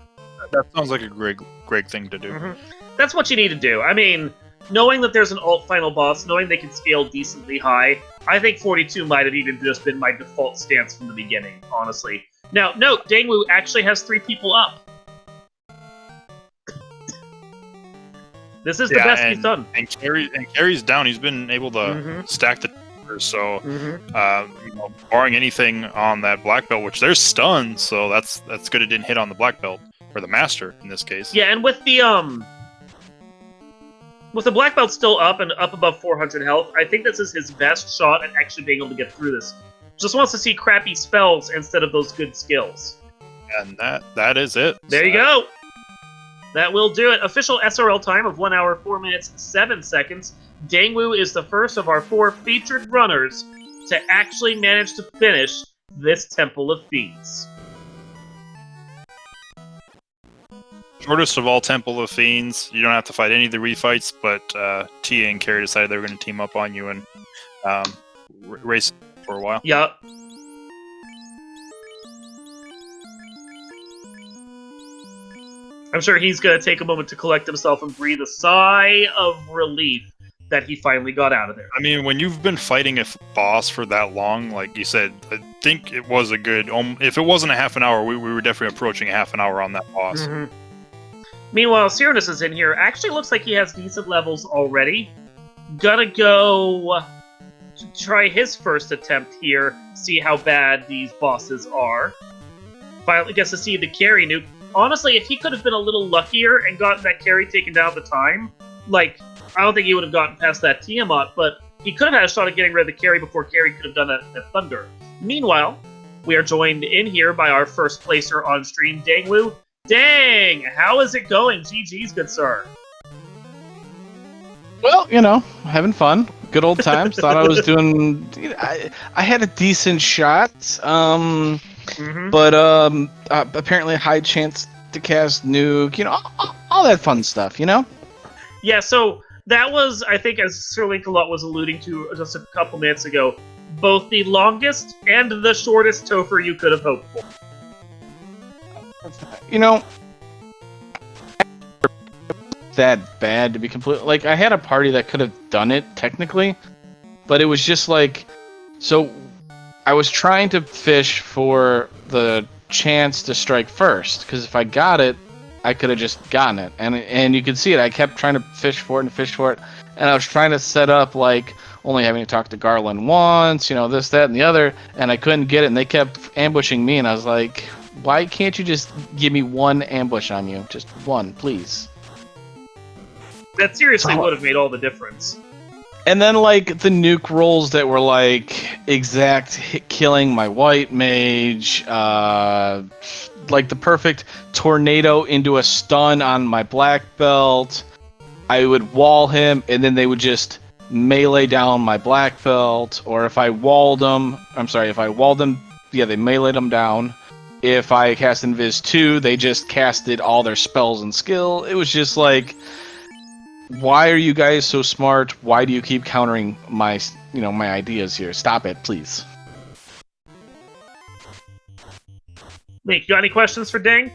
B: That sounds like a Greg thing to do.
A: Mm-hmm. That's what you need to do. I mean, knowing that there's an alt final boss, knowing they can scale decently high, I think 42 might have even just been my default stance from the beginning, honestly. Now, note, Dangwoo actually has 3 people up. This is the best he's done.
B: And Carrie's down. He's been able to stack the numbers. So, barring anything on that black belt, which there's stuns, so that's good. It didn't hit on the black belt or the master in this case.
A: Yeah, and with the black belt still up and up above 400 health, I think this is his best shot at actually being able to get through this. Just wants to see crappy spells instead of those good skills.
B: And that is it.
A: There you go. That will do it. Official SRL time of 1 hour, 4 minutes, 7 seconds. Dangwoo is the first of our 4 featured runners to actually manage to finish this Temple of Fiends.
B: Shortest of all Temple of Fiends. You don't have to fight any of the refights, but Tia and Carrie decided they were going to team up on you and race for a while.
A: Yup. I'm sure he's going to take a moment to collect himself and breathe a sigh of relief that he finally got out of there.
B: I mean, when you've been fighting a boss for that long, like you said, I think it was a good... if it wasn't a half an hour, we were definitely approaching a half an hour on that boss.
A: Mm-hmm. Meanwhile, Cyrnus is in here. Actually looks like he has decent levels already. Gonna go try his first attempt here, see how bad these bosses are. finally gets to see the carry nuke. Honestly, if he could have been a little luckier and gotten that carry taken down at the time, like, I don't think he would have gotten past that Tiamat, but he could have had a shot at getting rid of the carry before carry could have done that Thunder. Meanwhile, we are joined in here by our first placer on stream, Dangwu. Dang! How is it going? GG's, good sir.
C: Well, having fun. Good old times. Thought I was doing... I had a decent shot. But apparently a high chance to cast nuke, all that fun stuff,
A: Yeah, so that was, I think, as Sir Link-a-Lot was alluding to just a couple minutes ago, both the longest and the shortest Topher you could have hoped for.
C: That bad to be completely... Like, I had a party that could have done it, technically, but it was just like... So, I was trying to fish for the chance to strike first, because if I got it, I could have just gotten it. And you could see it, I kept trying to fish for it, and I was trying to set up, like, only having to talk to Garland once, this, that, and the other, and I couldn't get it, and they kept ambushing me, and I was like, why can't you just give me one ambush on you? Just one, please.
A: That seriously would have made all the difference.
C: And then, like, the nuke rolls that were, like, exact hit killing my white mage, like the perfect tornado into a stun on my black belt. I would wall him, and then they would just melee down my black belt. Or if I walled them, yeah, they meleeed them down. If I cast Invis 2, they just casted all their spells and skill. It was just like... Why are you guys so smart? Why do you keep countering my ideas here? Stop it, please.
A: Nick, you got any questions for Dang?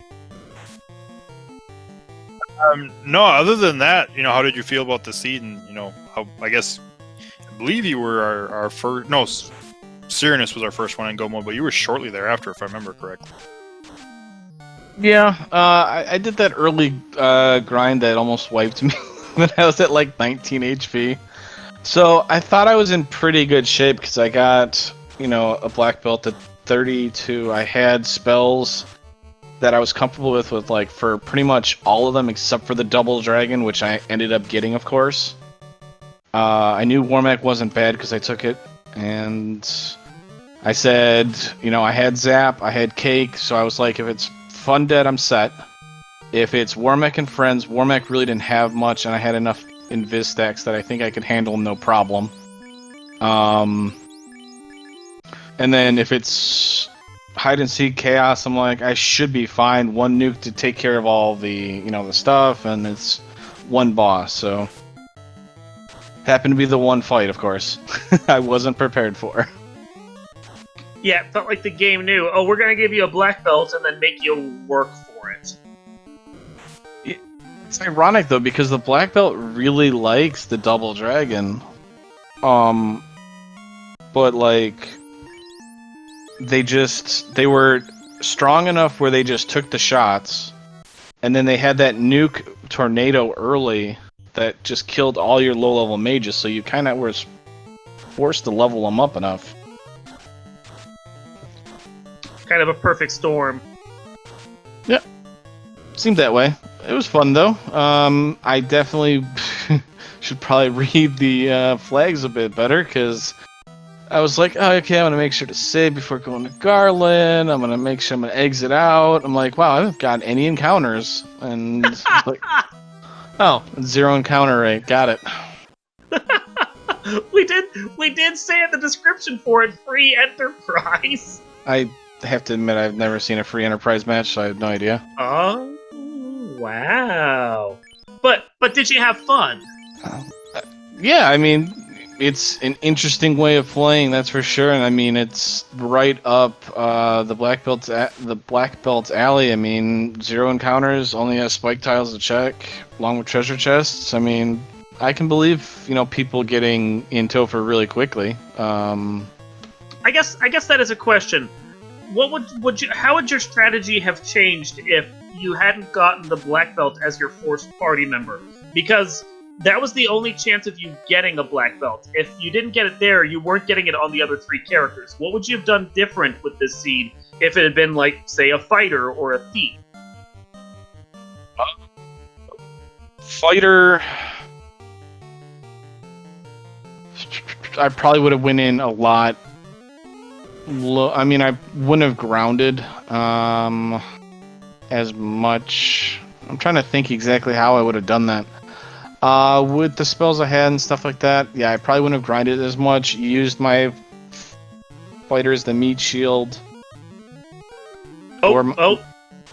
B: No, other than that, how did you feel about the seed? And, how, I believe you were our first... No, Cyranus was our first one in Go Mode, but you were shortly thereafter, if I remember correctly.
C: Yeah, I did that early grind that almost wiped me. When I was at like 19 HP. So I thought I was in pretty good shape because I got, a black belt at 32. I had spells that I was comfortable with like for pretty much all of them except for the double dragon, which I ended up getting, of course. I knew Warmac wasn't bad because I took it, and I said, I had Zap, I had Cake, so I was like, if it's Fun Dead, I'm set. If it's Warmac and Friends, Warmac really didn't have much, and I had enough Invis stacks that I think I could handle no problem. And then if it's Hide and Seek Chaos, I'm like, I should be fine. One nuke to take care of all the, the stuff, and it's one boss, so... Happened to be the one fight, of course. I wasn't prepared for.
A: Yeah, it felt like the game knew, oh, we're gonna give you a black belt and then make you work for it.
C: It's ironic though because the black belt really likes the double dragon, but like they were strong enough where they just took the shots, and then they had that nuke tornado early that just killed all your low level mages, so you kind of were forced to level them up enough.
A: Kind of a perfect storm.
C: Yeah, seemed that way. It was fun, though. I definitely should probably read the flags a bit better, because I was like, oh, okay, I'm going to make sure to save before going to Garland. I'm going to make sure I'm going to exit out. I'm like, wow, I haven't got any encounters. And like, oh, 0 encounter rate. Got it.
A: we did say in the description for it, free enterprise.
C: I have to admit, I've never seen a free enterprise match, so I have no idea.
A: Oh. Wow. But did you have fun?
C: Yeah, I mean, it's an interesting way of playing, that's for sure. And I mean, it's right up the black belt's alley. I mean, 0 encounters, only has spike tiles to check, along with treasure chests. I mean, I can believe people getting in Topher really quickly.
A: I guess that is a question. What how would your strategy have changed if you hadn't gotten the black belt as your forced party member? Because that was the only chance of you getting a black belt. If you didn't get it there, you weren't getting it on the other 3 characters. What would you have done different with this seed if it had been, like, say, a fighter or a thief.
C: Fighter, I probably would have went in a lot. I mean, I wouldn't have grounded as much. I'm trying to think exactly how I would have done that. With the spells I had and stuff like that, yeah, I probably wouldn't have grinded as much. Used my fighter as the meat shield.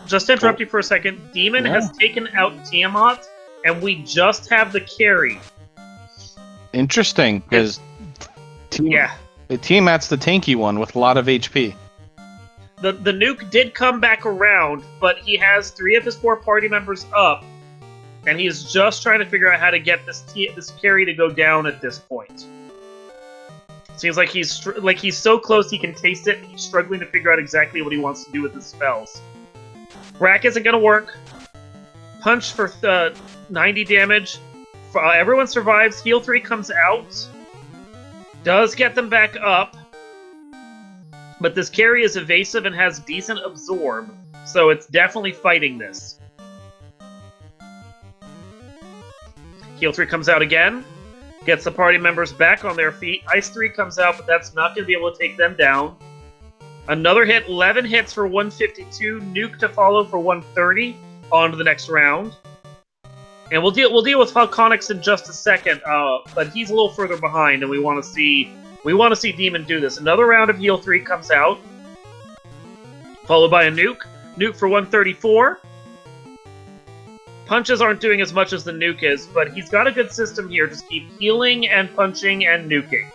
A: Just to interrupt you for a second. Demon has taken out Tiamat, and we just have the carry.
C: Interesting, because Tiamat's the tanky one with a lot of HP.
A: The nuke did come back around, but he has 3 of his 4 party members up, and he's just trying to figure out how to get this carry to go down at this point. Seems like he's so close he can taste it, and he's struggling to figure out exactly what he wants to do with his spells. Rack isn't going to work. Punch for 90 damage. Everyone survives. Heal 3 comes out. Does get them back up. But this carry is evasive and has decent absorb, so it's definitely fighting this. Heal 3 comes out again. Gets the party members back on their feet. Ice 3 comes out, but that's not going to be able to take them down. Another hit, 11 hits for 152. Nuke to follow for 130. On to the next round. And we'll deal with Falconix in just a second, but he's a little further behind, and we want to see Demon do this. Another round of heal 3 comes out, followed by a nuke. Nuke for 134. Punches aren't doing as much as the nuke is, but he's got a good system here. Just keep healing and punching and nuking.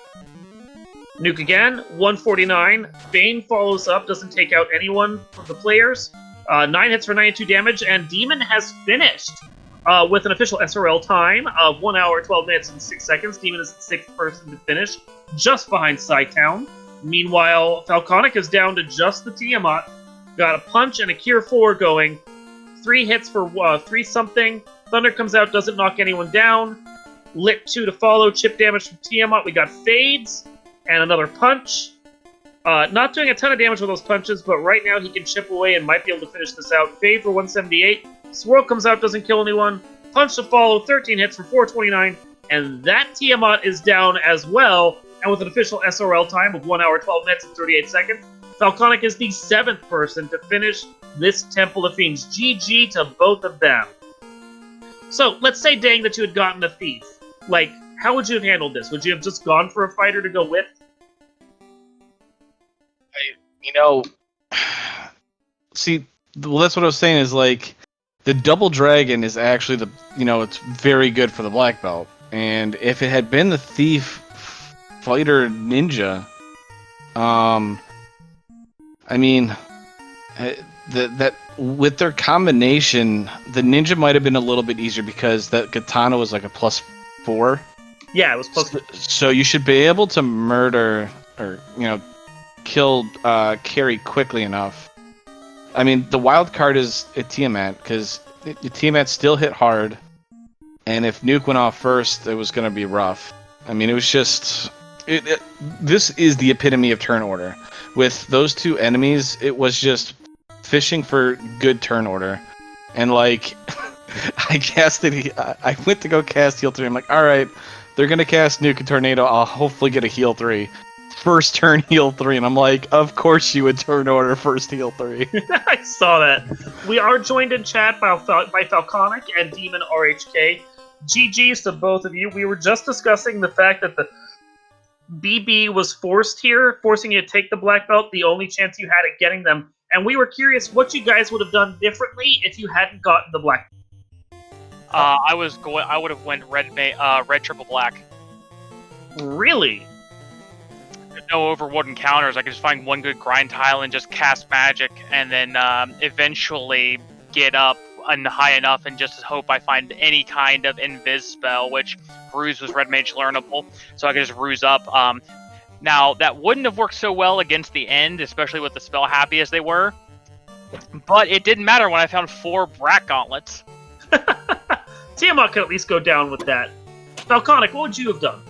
A: Nuke again, 149. Bane follows up, doesn't take out anyone from the players. 9 hits for 92 damage, and Demon has finished with an official SRL time of 1 hour, 12 minutes, and 6 seconds. Demon is the 6th person to finish, just behind Psytown. Meanwhile, Falconic is down to just the Tiamat. Got a punch and a Cure 4 going. 3 hits for 3-something. Thunder comes out, doesn't knock anyone down. Lit 2 to follow, chip damage from Tiamat. We got Fades, and another punch. Not doing a ton of damage with those punches, but right now he can chip away and might be able to finish this out. Fade for 178. Swirl comes out, doesn't kill anyone. Punch to follow, 13 hits for 429. And that Tiamat is down as well, and with an official SRL time of 1 hour, 12 minutes, and 38 seconds. Falconic is the 7th person to finish this Temple of Fiends. GG to both of them. So, let's say, Dang, that you had gotten a Thief. Like, how would you have handled this? Would you have just gone for a fighter to go with?
C: See, well, that's what I was saying is, like, the Double Dragon is actually it's very good for the Black Belt. And if it had been the Thief Fighter Ninja, I mean, that with their combination, the Ninja might have been a little bit easier because that Katana was like a +4.
A: Yeah, it was +4.
C: So you should be able to murder or, kill Carrie quickly enough. I mean, the wild card is a Tiamat, because Tiamat still hit hard, and if Nuke went off first, it was going to be rough. I mean, it was just... this is the epitome of turn order. With those two enemies, it was just fishing for good turn order. And, like, I went to go cast Heal 3. I'm like, alright, they're going to cast Nuke and Tornado. I'll hopefully get a Heal 3. First turn Heal 3, and I'm like, of course you would turn order first Heal 3.
A: I saw that. We are joined in chat by Falconic and Demon RHK. GG's to both of you. We were just discussing the fact that the BB was forced here, forcing you to take the black belt, the only chance you had at getting them. And we were curious what you guys would have done differently if you hadn't gotten the black belt.
D: I would have went red triple black.
A: Really?
D: No overworld encounters. I could just find one good grind tile and just cast magic, and then eventually get up high enough and just hope I find any kind of invis spell, which Ruse was red mage learnable, so I could just ruse up. Now, that wouldn't have worked so well against the end, especially with the spell happy as they were, but it didn't matter when I found 4 Brat Gauntlets.
A: Tiamat could at least go down with that. Falconic, what would you have done?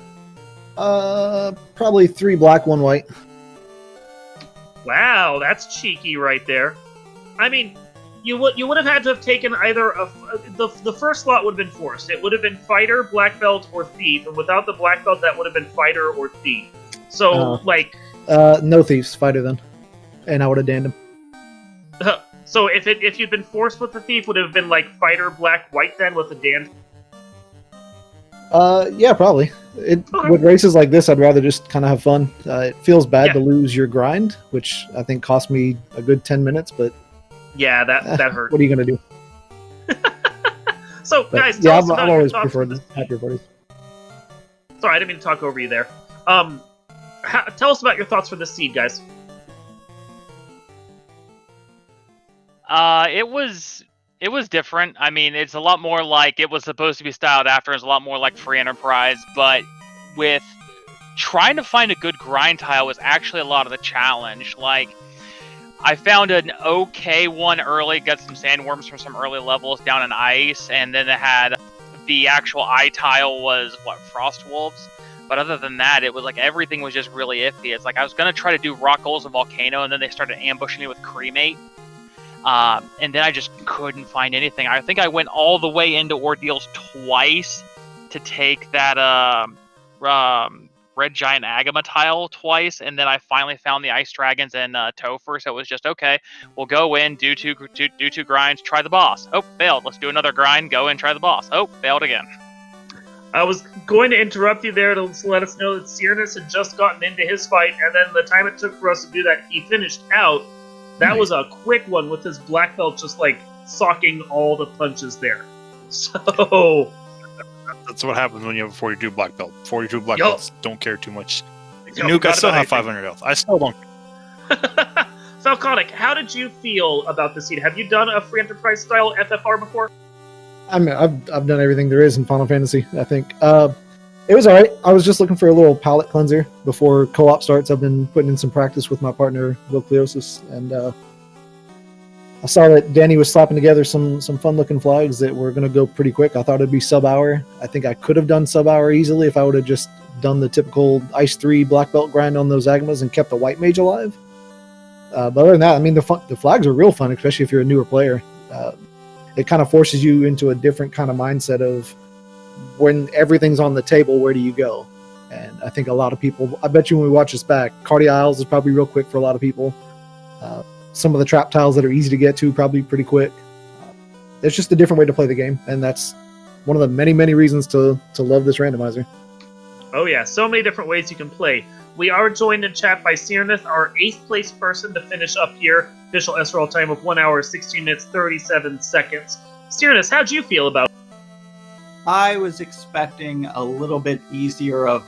E: Probably 3 black, 1 white.
A: Wow, that's cheeky right there. I mean, you would have had to have taken either the first slot would have been forced. It would have been fighter, black belt, or thief, and without the black belt, that would have been fighter or thief. So
E: no thieves, fighter then, and I would have damned him.
A: So if you'd been forced with the thief, would it have been like fighter, black, white then with the Dan?
E: Yeah, probably. With races like this, I'd rather just kind of have fun. It feels bad to lose your grind, which I think cost me a good 10 minutes, but
A: yeah, that hurt.
E: What are you gonna do?
A: So, guys,
E: yeah, I've always preferred happier buddies.
A: Sorry, I didn't mean to talk over you there. Tell us about your thoughts for this seed, guys.
D: It was different. I mean, it's a lot more like it was supposed to be styled after. It's a lot more like Free Enterprise, but with trying to find a good grind tile was actually a lot of the challenge. Like, I found an okay one early, got some sandworms from some early levels down in ice, and then it had the actual eye tile was, Frost Wolves? But other than that, it was like everything was just really iffy. It's like I was going to try to do Rock Goals and Volcano, and then they started ambushing me with Cremate. And then I just couldn't find anything. I think I went all the way into Ordeals twice to take that Red Giant Agama tile twice, and then I finally found the Ice Dragons and Topher, so it was just, okay, we'll go in, do two grinds, try the boss. Oh, failed. Let's do another grind, go in, try the boss. Oh, failed again.
A: I was going to interrupt you there to let us know that Cyrnus had just gotten into his fight, and then the time it took for us to do that, he finished out. That was a quick one with his black belt just, like, socking all the punches there. So...
B: That's what happens when you have a 42 black belt. 42 black belts don't care too much.
A: Nuke,
B: I still have 500 health. I still don't.
A: Falconic, how did you feel about the seed? Have you done a Free Enterprise style FFR before?
E: I mean, I've done everything there is in Final Fantasy, I think. It was alright. I was just looking for a little palate cleanser before co-op starts. I've been putting in some practice with my partner, Vilcleosis, and I saw that Danny was slapping together some fun-looking flags that were going to go pretty quick. I thought it'd be sub-hour. I think I could have done sub-hour easily if I would have just done the typical Ice 3 black belt grind on those Agamas and kept the white mage alive. But other than that, I mean, the flags are real fun, especially if you're a newer player. It kind of forces you into a different kind of mindset of when everything's on the table, where do you go? And I think a lot of people, I bet you when we watch this back, Cardi Isles is probably real quick for a lot of people. Some of the trap tiles that are easy to get to, probably pretty quick. It's just a different way to play the game, and that's one of the many, many reasons to love this randomizer.
A: Oh yeah, so many different ways you can play. We are joined in chat by Cyrnus, our 8th place person to finish up here. Official SRL time of 1 hour, 16 minutes, 37 seconds. Cyrnus, how'd you feel about it?
F: I was expecting a little bit easier of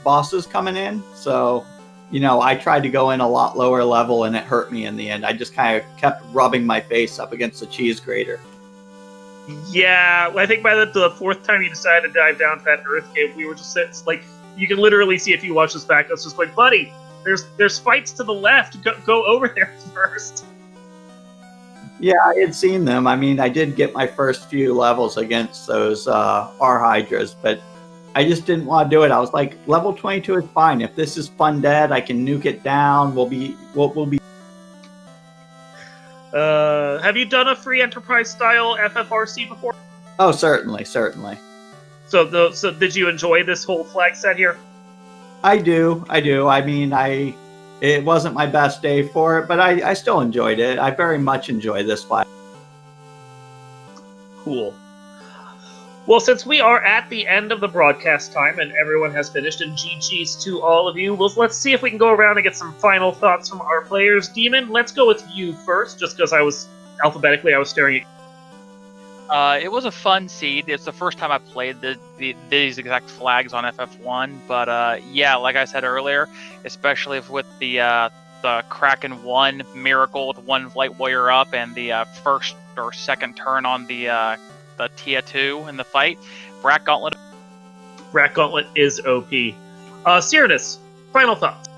F: bosses coming in, so... I tried to go in a lot lower level, and it hurt me in the end. I just kind of kept rubbing my face up against the cheese grater.
A: Yeah, I think by the 4th time you decided to dive down to that Earth cave, we were just like, you can literally see if you watch this back. It's just like, buddy, there's fights to the left. Go over there first.
F: Yeah, I had seen them. I mean, I did get my first few levels against those R-Hydras, but I just didn't want to do it. I was like, level 22 is fine. If this is Fun Dead, I can nuke it down. We'll be.
A: Have you done a Free Enterprise style FFRC before?
F: Oh, certainly.
A: So did you enjoy this whole flag set here?
F: I do. I mean, it wasn't my best day for it, but I still enjoyed it. I very much enjoy this flag.
A: Cool. Well, since we are at the end of the broadcast time and everyone has finished, and GG's to all of you, let's see if we can go around and get some final thoughts from our players. Demon, let's go with you first, just because I was staring at
D: It was a fun seed. It's the first time I played these exact flags on FF1, but yeah, like I said earlier, especially with the Kraken 1 miracle with one Light Warrior up and the first or second turn on the Tia 2 in the fight. Brat Gauntlet
A: is OP. Cyrnus, final thoughts.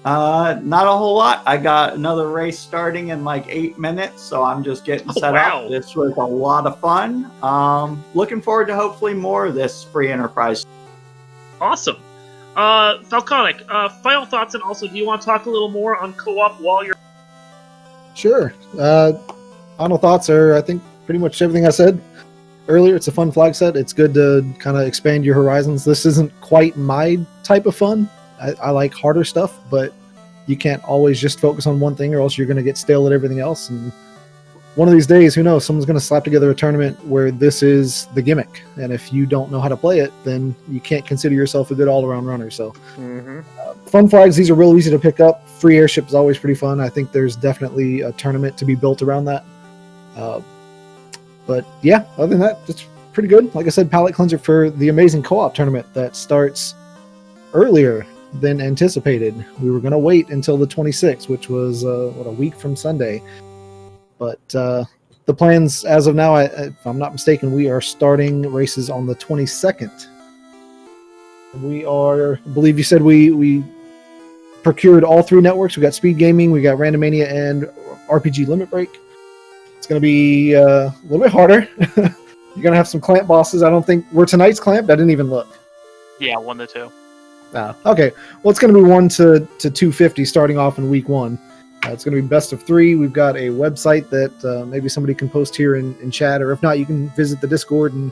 F: Not a whole lot. I got another race starting in like 8 minutes, so I'm just getting set up. This was a lot of fun. Looking forward to hopefully more of this Free Enterprise.
A: Awesome. Falconic, final thoughts, and also, do you want to talk a little more on co-op while you're...
E: Sure. Final thoughts are, I think, pretty much everything I said earlier. It's a fun flag set. It's good to kind of expand your horizons. This isn't quite my type of fun. I like harder stuff, but you can't always just focus on one thing, or else you're going to get stale at everything else. And one of these days, who knows, someone's going to slap together a tournament where this is the gimmick. And if you don't know how to play it, then you can't consider yourself a good all-around runner. So fun flags, these are real easy to pick up. Free airship is always pretty fun. I think there's definitely a tournament to be built around that. But yeah, other than that, it's pretty good. Like I said, palette cleanser for the amazing co-op tournament that starts earlier than anticipated. We were going to wait until the 26th, which was a week from Sunday. But the plans as of now, if I'm not mistaken, we are starting races on the 22nd. We are, I believe you said we procured all 3 networks. We got Speed Gaming, we got Randomania, and RPG Limit Break. It's going to be a little bit harder. You're going to have some clamp bosses. I don't think... Were tonight's clamped? I didn't even look.
D: Yeah, 1 to 2.
E: Okay. Well, it's going to be 1 to 250 starting off in week 1. It's going to be best of 3. We've got a website that maybe somebody can post here in chat, or if not, you can visit the Discord and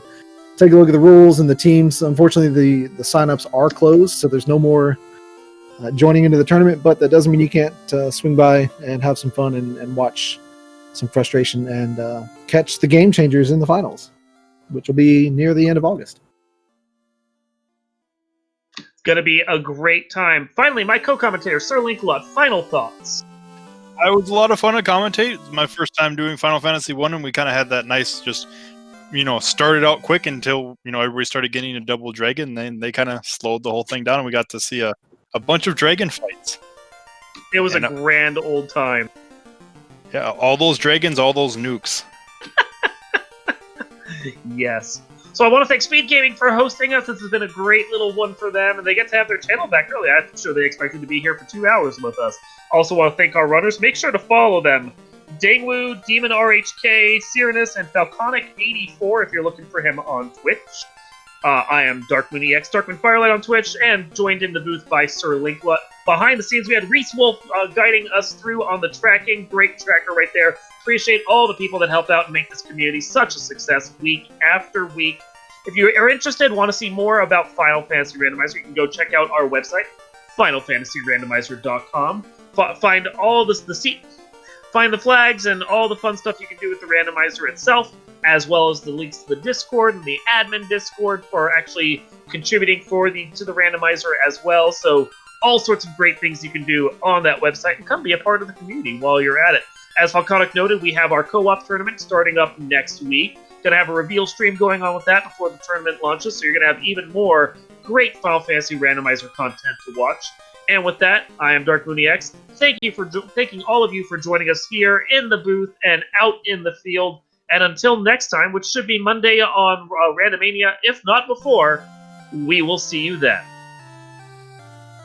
E: take a look at the rules and the teams. Unfortunately, the signups are closed, so there's no more joining into the tournament, but that doesn't mean you can't swing by and have some fun and watch some frustration and catch the game changers in the finals, which will be near the end of August.
A: It's going to be a great time. Finally, my co-commentator, Sir Linklot, final thoughts.
B: It was a lot of fun to commentate. It's my first time doing Final Fantasy 1, and we kind of had that nice, just, started out quick until, everybody started getting a double dragon, and then they kind of slowed the whole thing down, and we got to see a bunch of dragon fights.
A: It was a grand old time.
B: Yeah, all those dragons, all those nukes.
A: Yes. So I want to thank Speed Gaming for hosting us. This has been a great little one for them, and they get to have their channel back early. I'm sure they expected to be here for 2 hours with us. Also want to thank our runners. Make sure to follow them. Dangwoo, Demon RHK, Cyranus, and Falconic84 if you're looking for him on Twitch. I am DarkMoonEX, Darkmoon Firelight on Twitch, and joined in the booth by Sir Linkla. Behind the scenes, we had Reese Wolf guiding us through on the tracking. Great tracker right there. Appreciate all the people that help out and make this community such a success week after week. If you are interested, want to see more about Final Fantasy Randomizer, you can go check out our website, FinalFantasyRandomizer.com. Find all find the flags and all the fun stuff you can do with the randomizer itself, as well as the links to the Discord and the admin Discord for actually contributing to the randomizer as well. So all sorts of great things you can do on that website, and come be a part of the community while you're at it. As Falconic noted, we have our co-op tournament starting up next week. Going to have a reveal stream going on with that before the tournament launches, so you're going to have even more great Final Fantasy Randomizer content to watch. And with that, I am DarkMoonEX. Thanking all of you for joining us here in the booth and out in the field. And until next time, which should be Monday on Randomania, if not before, we will see you then.